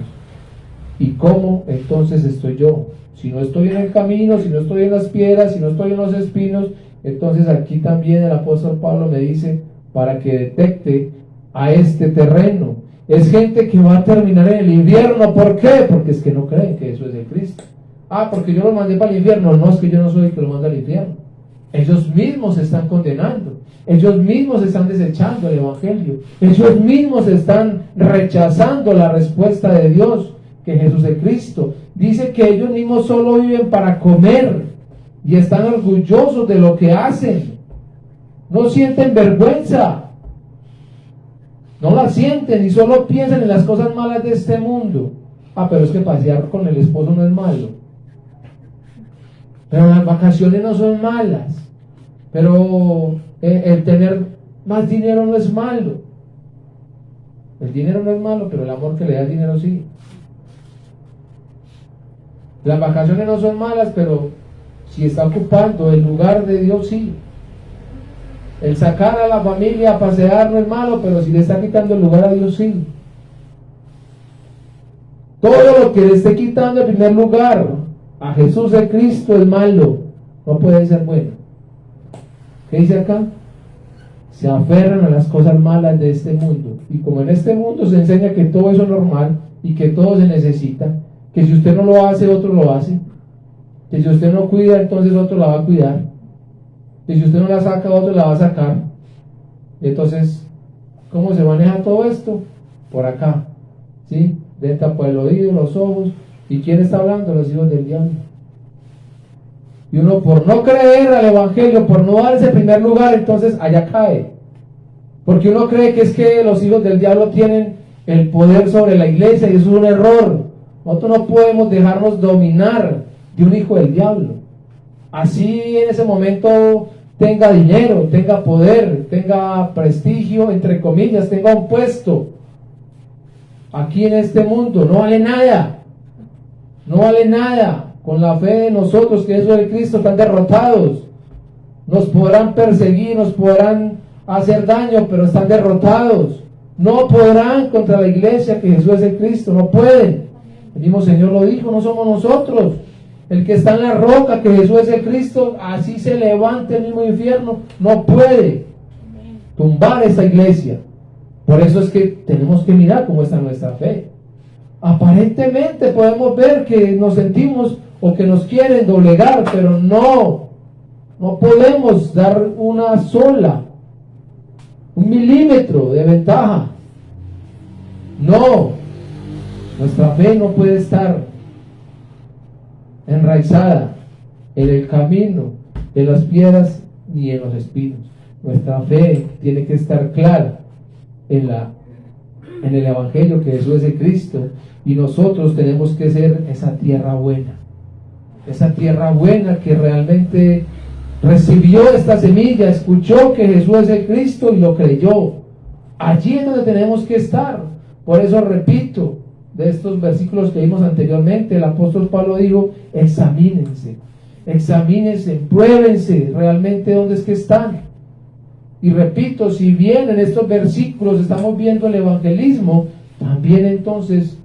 Y cómo entonces estoy yo. Si no estoy en el camino, si no estoy en las piedras, si no estoy en los espinos, entonces aquí también el apóstol Pablo me dice, para que detecte a este terreno. Es gente que va a terminar en el infierno. ¿Por qué? Porque es que no creen que eso es el Cristo. Ah, porque yo lo mandé para el infierno. No, es que yo no soy el que lo manda al infierno. Ellos mismos se están condenando. Ellos mismos están desechando el evangelio. Ellos mismos están rechazando la respuesta de Dios, que Jesús es Cristo. Dice que ellos mismos solo viven para comer y están orgullosos de lo que hacen. No sienten vergüenza. No la sienten y solo piensan en las cosas malas de este mundo. Ah, pero es que pasear con el esposo no es malo. Pero las vacaciones no son malas. Pero el tener más dinero no es malo. El dinero no es malo, pero el amor que le da el dinero sí. Las vacaciones no son malas, pero si está ocupando el lugar de Dios sí. El sacar a la familia a pasear no es malo, pero si le está quitando el lugar a Dios sí. Todo lo que le esté quitando el primer lugar a Jesús el Cristo es malo. No puede ser bueno. ¿Qué dice acá? Se aferran a las cosas malas de este mundo. Y como en este mundo se enseña que todo eso es normal y que todo se necesita, que si usted no lo hace, otro lo hace, que si usted no cuida, entonces otro la va a cuidar, que si usted no la saca, otro la va a sacar. Entonces, ¿cómo se maneja todo esto? Por acá, ¿sí? Entra por el oído, los ojos. ¿Y quién está hablando? Los hijos del diablo. Y uno, por no creer al evangelio, por no dar ese primer lugar, entonces allá cae. Porque uno cree que es que los hijos del diablo tienen el poder sobre la iglesia, y eso es un error. Nosotros no podemos dejarnos dominar de un hijo del diablo. Así en ese momento tenga dinero, tenga poder, tenga prestigio, entre comillas, tenga un puesto. Aquí en este mundo no vale nada. No vale nada. Con la fe de nosotros, que eso es el Cristo, están derrotados. Nos podrán perseguir, nos podrán hacer daño, pero están derrotados. No podrán contra la iglesia, que Jesús es el Cristo. No pueden. El mismo Señor lo dijo, no somos nosotros. El que está en la roca, que Jesús es el Cristo, así se levante el mismo infierno, no puede tumbar esta iglesia. Por eso es que tenemos que mirar cómo está nuestra fe. Aparentemente podemos ver que nos sentimos o que nos quieren doblegar, pero no podemos dar una sola, un milímetro de ventaja. No, nuestra fe no puede estar enraizada en el camino, en las piedras ni en los espinos. Nuestra fe tiene que estar clara en el evangelio, que Jesús es el Cristo, y nosotros tenemos que ser esa tierra buena que realmente recibió esta semilla, escuchó que Jesús es el Cristo y lo creyó. Allí es donde tenemos que estar. Por eso repito, de estos versículos que vimos anteriormente, el apóstol Pablo dijo: examínense, pruébense realmente dónde es que están. Y repito, si bien en estos versículos estamos viendo el evangelismo, también entonces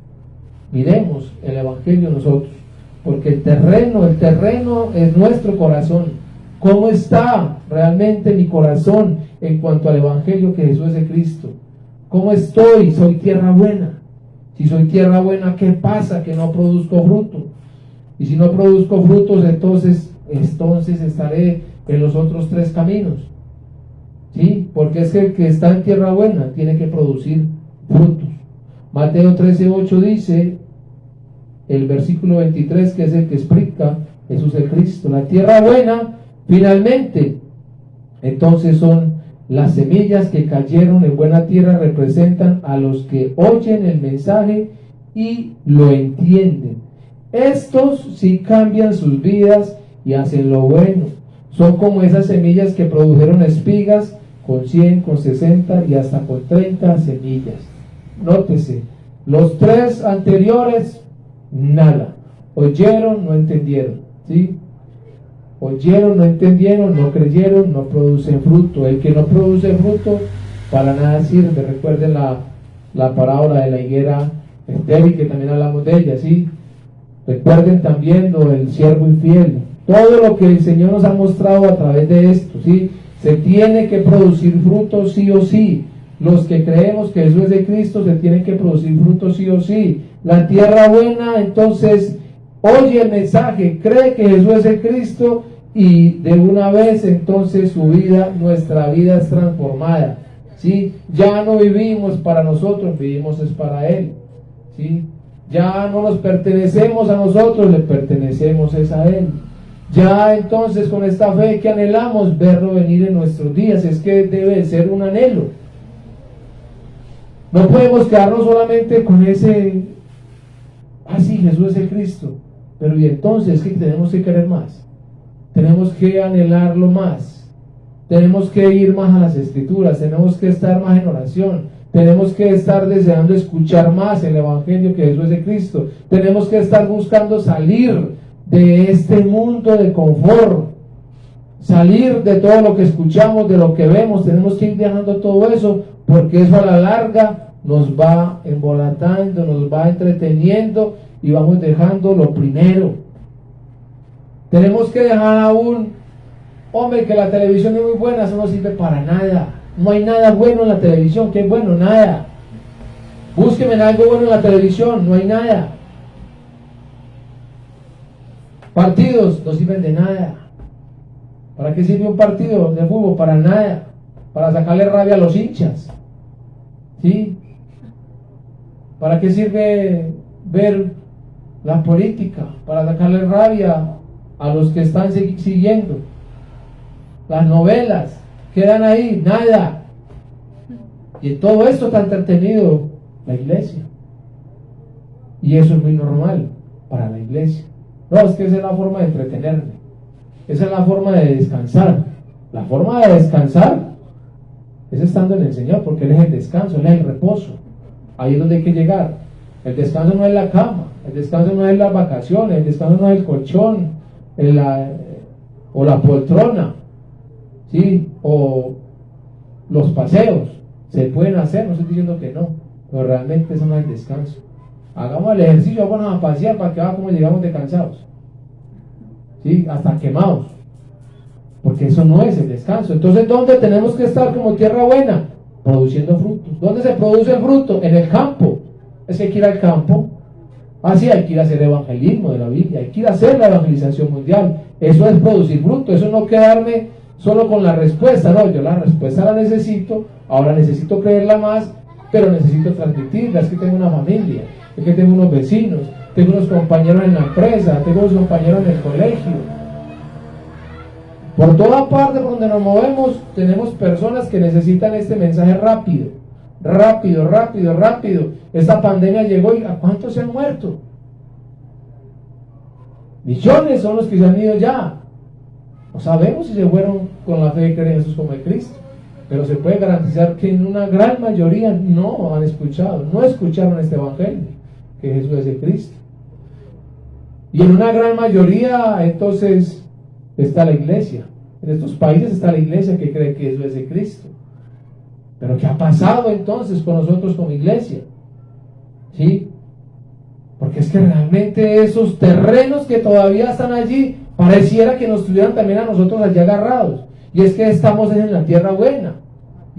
miremos el evangelio nosotros, porque el terreno es nuestro corazón. ¿Cómo está realmente mi corazón en cuanto al evangelio, que Jesús es el Cristo? ¿Cómo estoy? Soy tierra buena. Si soy tierra buena, ¿qué pasa? Que no produzco fruto. Y si no produzco frutos, entonces estaré en los otros 3 caminos. ¿Sí? Porque es que el que está en tierra buena tiene que producir frutos. Mateo 13:8 dice, el versículo 23, que es el que explica Jesús el Cristo. La tierra buena, finalmente, entonces son las semillas que cayeron en buena tierra, representan a los que oyen el mensaje y lo entienden. Estos sí cambian sus vidas y hacen lo bueno. Son como esas semillas que produjeron espigas con 100, con 60 y hasta con 30 semillas. Nótese, los 3 anteriores, nada. Oyeron, no entendieron, ¿sí? Oyeron, no entendieron, no creyeron, no producen fruto. El que no produce fruto, para nada sirve. Recuerden la parábola de la higuera estéril, que también hablamos de ella, ¿sí? Recuerden también lo del siervo infiel. Todo lo que el Señor nos ha mostrado a través de esto, ¿sí? Se tiene que producir fruto sí o sí. Los que creemos que Jesús es de Cristo, se tienen que producir fruto sí o sí. La tierra buena, entonces, oye el mensaje, cree que Jesús es el Cristo, y de una vez entonces su vida, nuestra vida es transformada, ¿sí? Ya no vivimos para nosotros, vivimos es para Él, ¿sí? Ya no nos pertenecemos a nosotros, le pertenecemos es a Él. Ya entonces, con esta fe que anhelamos verlo venir en nuestros días, es que debe ser un anhelo. No podemos quedarnos solamente con ese, sí, Jesús es el Cristo, pero y entonces que tenemos que querer más, tenemos que anhelarlo más, tenemos que ir más a las Escrituras, tenemos que estar más en oración, tenemos que estar deseando escuchar más el Evangelio que Jesús es de Cristo, tenemos que estar buscando salir de este mundo de confort, salir de todo lo que escuchamos, de lo que vemos. Tenemos que ir dejando todo eso, porque eso a la larga nos va embolatando, nos va entreteniendo y vamos dejando lo primero. Tenemos que dejar aún, hombre, que la televisión es muy buena, eso no sirve para nada. No hay nada bueno en la televisión. ¿Qué es bueno? Nada. Búsqueme algo bueno en la televisión, no hay nada. Partidos no sirven de nada. ¿Para qué sirve un partido de fútbol? Para nada. Para sacarle rabia a los hinchas, ¿sí? ¿Para qué sirve ver la política? Para sacarle rabia a los que están siguiendo. Las novelas quedan ahí, nada. Y en todo esto está entretenido la iglesia. Y eso es muy normal para la iglesia. No, es que esa es la forma de entretenerme. Esa es la forma de descansar. La forma de descansar es estando en el Señor, porque Él es el descanso, Él es el reposo. Ahí es donde hay que llegar. El descanso no es la cama, el descanso no es las vacaciones, el descanso no es el colchón, o la poltrona, ¿sí? O los paseos. Se pueden hacer, no estoy diciendo que no, pero realmente eso no es el descanso. Hagamos el ejercicio, vamos a pasear para que vean cómo llegamos de cansados, ¿sí? Hasta quemados, porque eso no es el descanso. Entonces, ¿dónde tenemos que estar como tierra buena? Produciendo frutos. ¿Dónde se produce el fruto? En el campo. Es que hay que ir al campo. Sí, hay que ir a hacer evangelismo de la Biblia, hay que ir a hacer la evangelización mundial. Eso es producir fruto, eso no quedarme solo con la respuesta. No, yo la respuesta la necesito, ahora necesito creerla más, pero necesito transmitirla. Es que tengo una familia, es que tengo unos vecinos, tengo unos compañeros en la empresa, tengo unos compañeros en el colegio. Por toda parte por donde nos movemos, tenemos personas que necesitan este mensaje rápido. Rápido, rápido, rápido. Esta pandemia llegó y ¿a cuántos se han muerto? Millones son los que se han ido ya. No sabemos si se fueron con la fe de creer en Jesús como el Cristo, pero se puede garantizar que en una gran mayoría no han escuchado, no escucharon este evangelio, que Jesús es el Cristo. Y en una gran mayoría entonces está la iglesia. En estos países está la iglesia que cree que Jesús es el Cristo. Pero ¿qué ha pasado entonces con nosotros como iglesia? ¿Sí? Porque es que realmente esos terrenos que todavía están allí, pareciera que nos tuvieran también a nosotros allí agarrados. Y es que estamos en la tierra buena.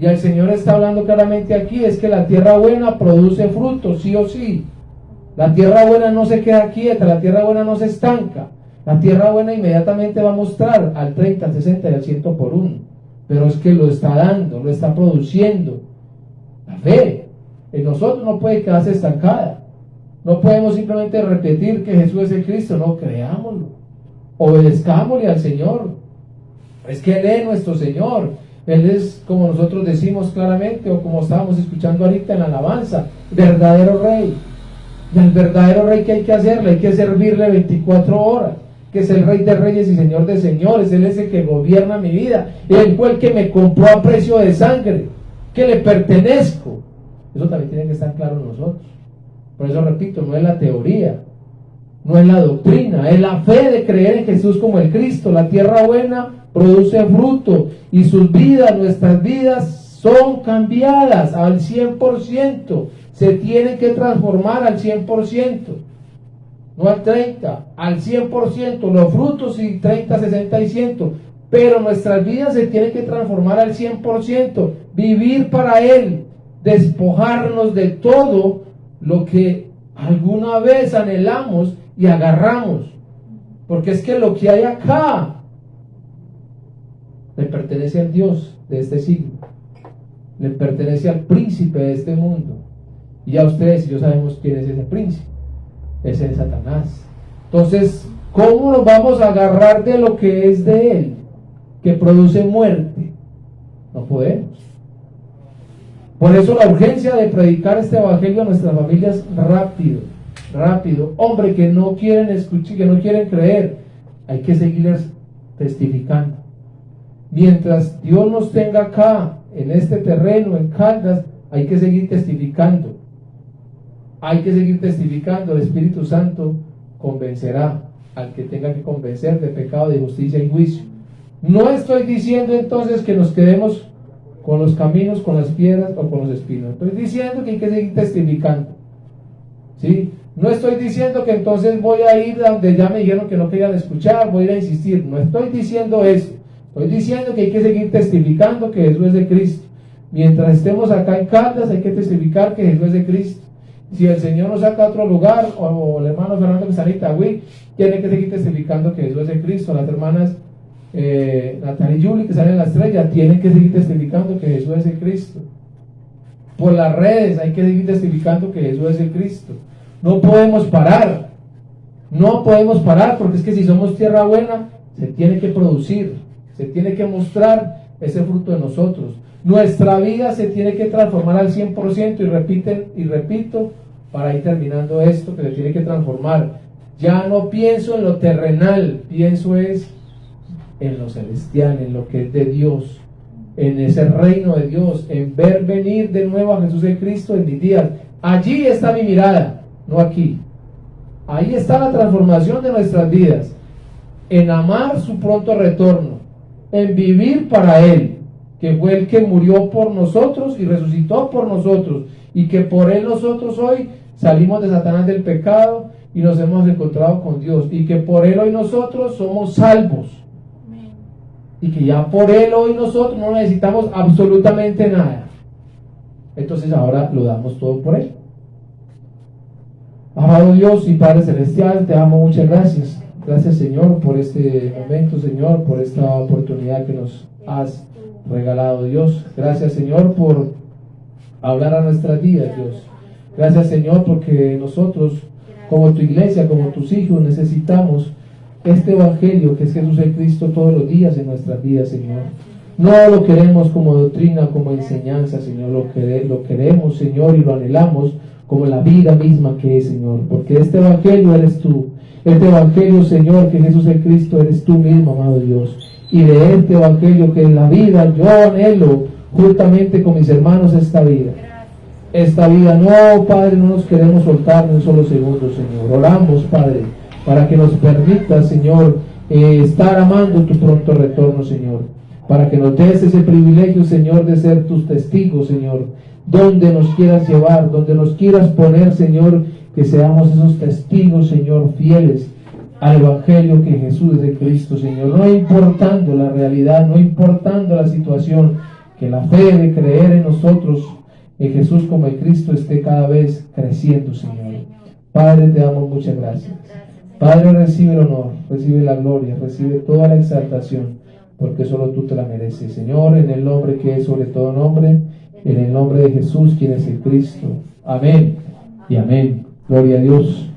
Y el Señor está hablando claramente aquí, es que la tierra buena produce fruto, sí o sí. La tierra buena no se queda quieta, la tierra buena no se estanca. La tierra buena inmediatamente va a mostrar al 30, al 60 y al 100 por uno. Pero es que lo está dando, lo está produciendo. La fe en nosotros no puede quedarse estancada. No podemos simplemente repetir que Jesús es el Cristo, no, creámoslo. Obedezcámosle al Señor. Es que Él es nuestro Señor. Él es, como nosotros decimos claramente, o como estábamos escuchando ahorita en la alabanza, verdadero Rey. Y al verdadero Rey, ¿qué hay que hacerle? Hay que servirle 24 horas, que es el Rey de Reyes y Señor de Señores. Él es el que gobierna mi vida. Él fue el que me compró a precio de sangre, que le pertenezco. Eso también tiene que estar claro en nosotros. Por eso repito, no es la teoría, no es la doctrina, es la fe de creer en Jesús como el Cristo. La tierra buena produce fruto y sus vidas, nuestras vidas, son cambiadas al 100%. Se tienen que transformar al 100%, no al 30%, al 100%. Los frutos sí, 30, 60 y 100%, pero nuestras vidas se tienen que transformar al 100%. Vivir para Él, despojarnos de todo lo que alguna vez anhelamos y agarramos, porque es que lo que hay acá le pertenece al Dios de este siglo, le pertenece al príncipe de este mundo, y ya ustedes y yo sabemos quién es ese príncipe, ese es Satanás. Entonces, ¿cómo nos vamos a agarrar de lo que es de él, que produce muerte? No podemos. Por eso la urgencia de predicar este evangelio a nuestras familias rápido, rápido. Hombre, que no quieren escuchar, que no quieren creer, hay que seguirles testificando. Mientras Dios nos tenga acá, en este terreno, en Caldas, hay que seguir testificando. Hay que seguir testificando. El Espíritu Santo convencerá al que tenga que convencer de pecado, de justicia y juicio. No estoy diciendo entonces que nos quedemos con los caminos, con las piedras o con los espinos. Estoy diciendo que hay que seguir testificando, ¿sí? No estoy diciendo que entonces voy a ir donde ya me dijeron que no querían escuchar, voy a ir a insistir. No estoy diciendo eso. Estoy diciendo que hay que seguir testificando que Jesús es de Cristo. Mientras estemos acá en Caldas, hay que testificar que Jesús es de Cristo. Si el Señor nos saca a otro lugar, o el hermano Fernando que está en Itagüí, tiene que seguir testificando que Jesús es de Cristo. Las hermanas Natalia y Julie que salen en la estrella tienen que seguir testificando que Jesús es el Cristo. Por las redes hay que seguir testificando que Jesús es el Cristo. No podemos parar, no podemos parar, porque es que si somos tierra buena, se tiene que producir, se tiene que mostrar ese fruto de nosotros. Nuestra vida se tiene que transformar al 100%, y repito, para ir terminando esto, que se tiene que transformar. Ya no pienso en lo terrenal, pienso en lo celestial, en lo que es de Dios, en ese reino de Dios, en ver venir de nuevo a Jesús el Cristo en mis días. Allí está mi mirada, no aquí. Ahí está la transformación de nuestras vidas, en amar su pronto retorno, en vivir para Él, que fue el que murió por nosotros y resucitó por nosotros, y que por Él nosotros hoy salimos de Satanás, del pecado, y nos hemos encontrado con Dios, y que por Él hoy nosotros somos salvos, y que ya por Él hoy nosotros no necesitamos absolutamente nada. Entonces ahora lo damos todo por Él. Amado Dios y Padre Celestial, te amo, muchas gracias. Gracias, Señor, por este momento, Señor, por esta oportunidad que nos has regalado, Dios. Gracias, Señor, por hablar a nuestras vidas, Dios. Gracias, Señor, porque nosotros, como tu iglesia, como tus hijos, necesitamos este evangelio que es Jesús el Cristo todos los días en nuestras vidas, Señor. No lo queremos como doctrina, como enseñanza, Señor. Lo queremos, Señor, y lo anhelamos como la vida misma que es, Señor. Porque este evangelio eres tú. Este evangelio, Señor, que Jesús el Cristo eres tú mismo, amado Dios. Y de este evangelio que es la vida, yo anhelo juntamente con mis hermanos esta vida. Esta vida, no, Padre, no nos queremos soltar ni un solo segundo, Señor. Oramos, Padre, para que nos permita, Señor, estar amando tu pronto retorno, Señor. Para que nos des ese privilegio, Señor, de ser tus testigos, Señor. Donde nos quieras llevar, donde nos quieras poner, Señor, que seamos esos testigos, Señor, fieles al evangelio que Jesús es de Cristo, Señor. No importando la realidad, no importando la situación, Que la fe de creer en nosotros, en Jesús como en Cristo, esté cada vez creciendo, Señor. Padre, te damos muchas gracias. Padre, recibe el honor, recibe la gloria, recibe toda la exaltación, porque solo tú te la mereces, Señor, en el nombre que es sobre todo nombre, en el nombre de Jesús, quien es el Cristo. Amén y amén. Gloria a Dios.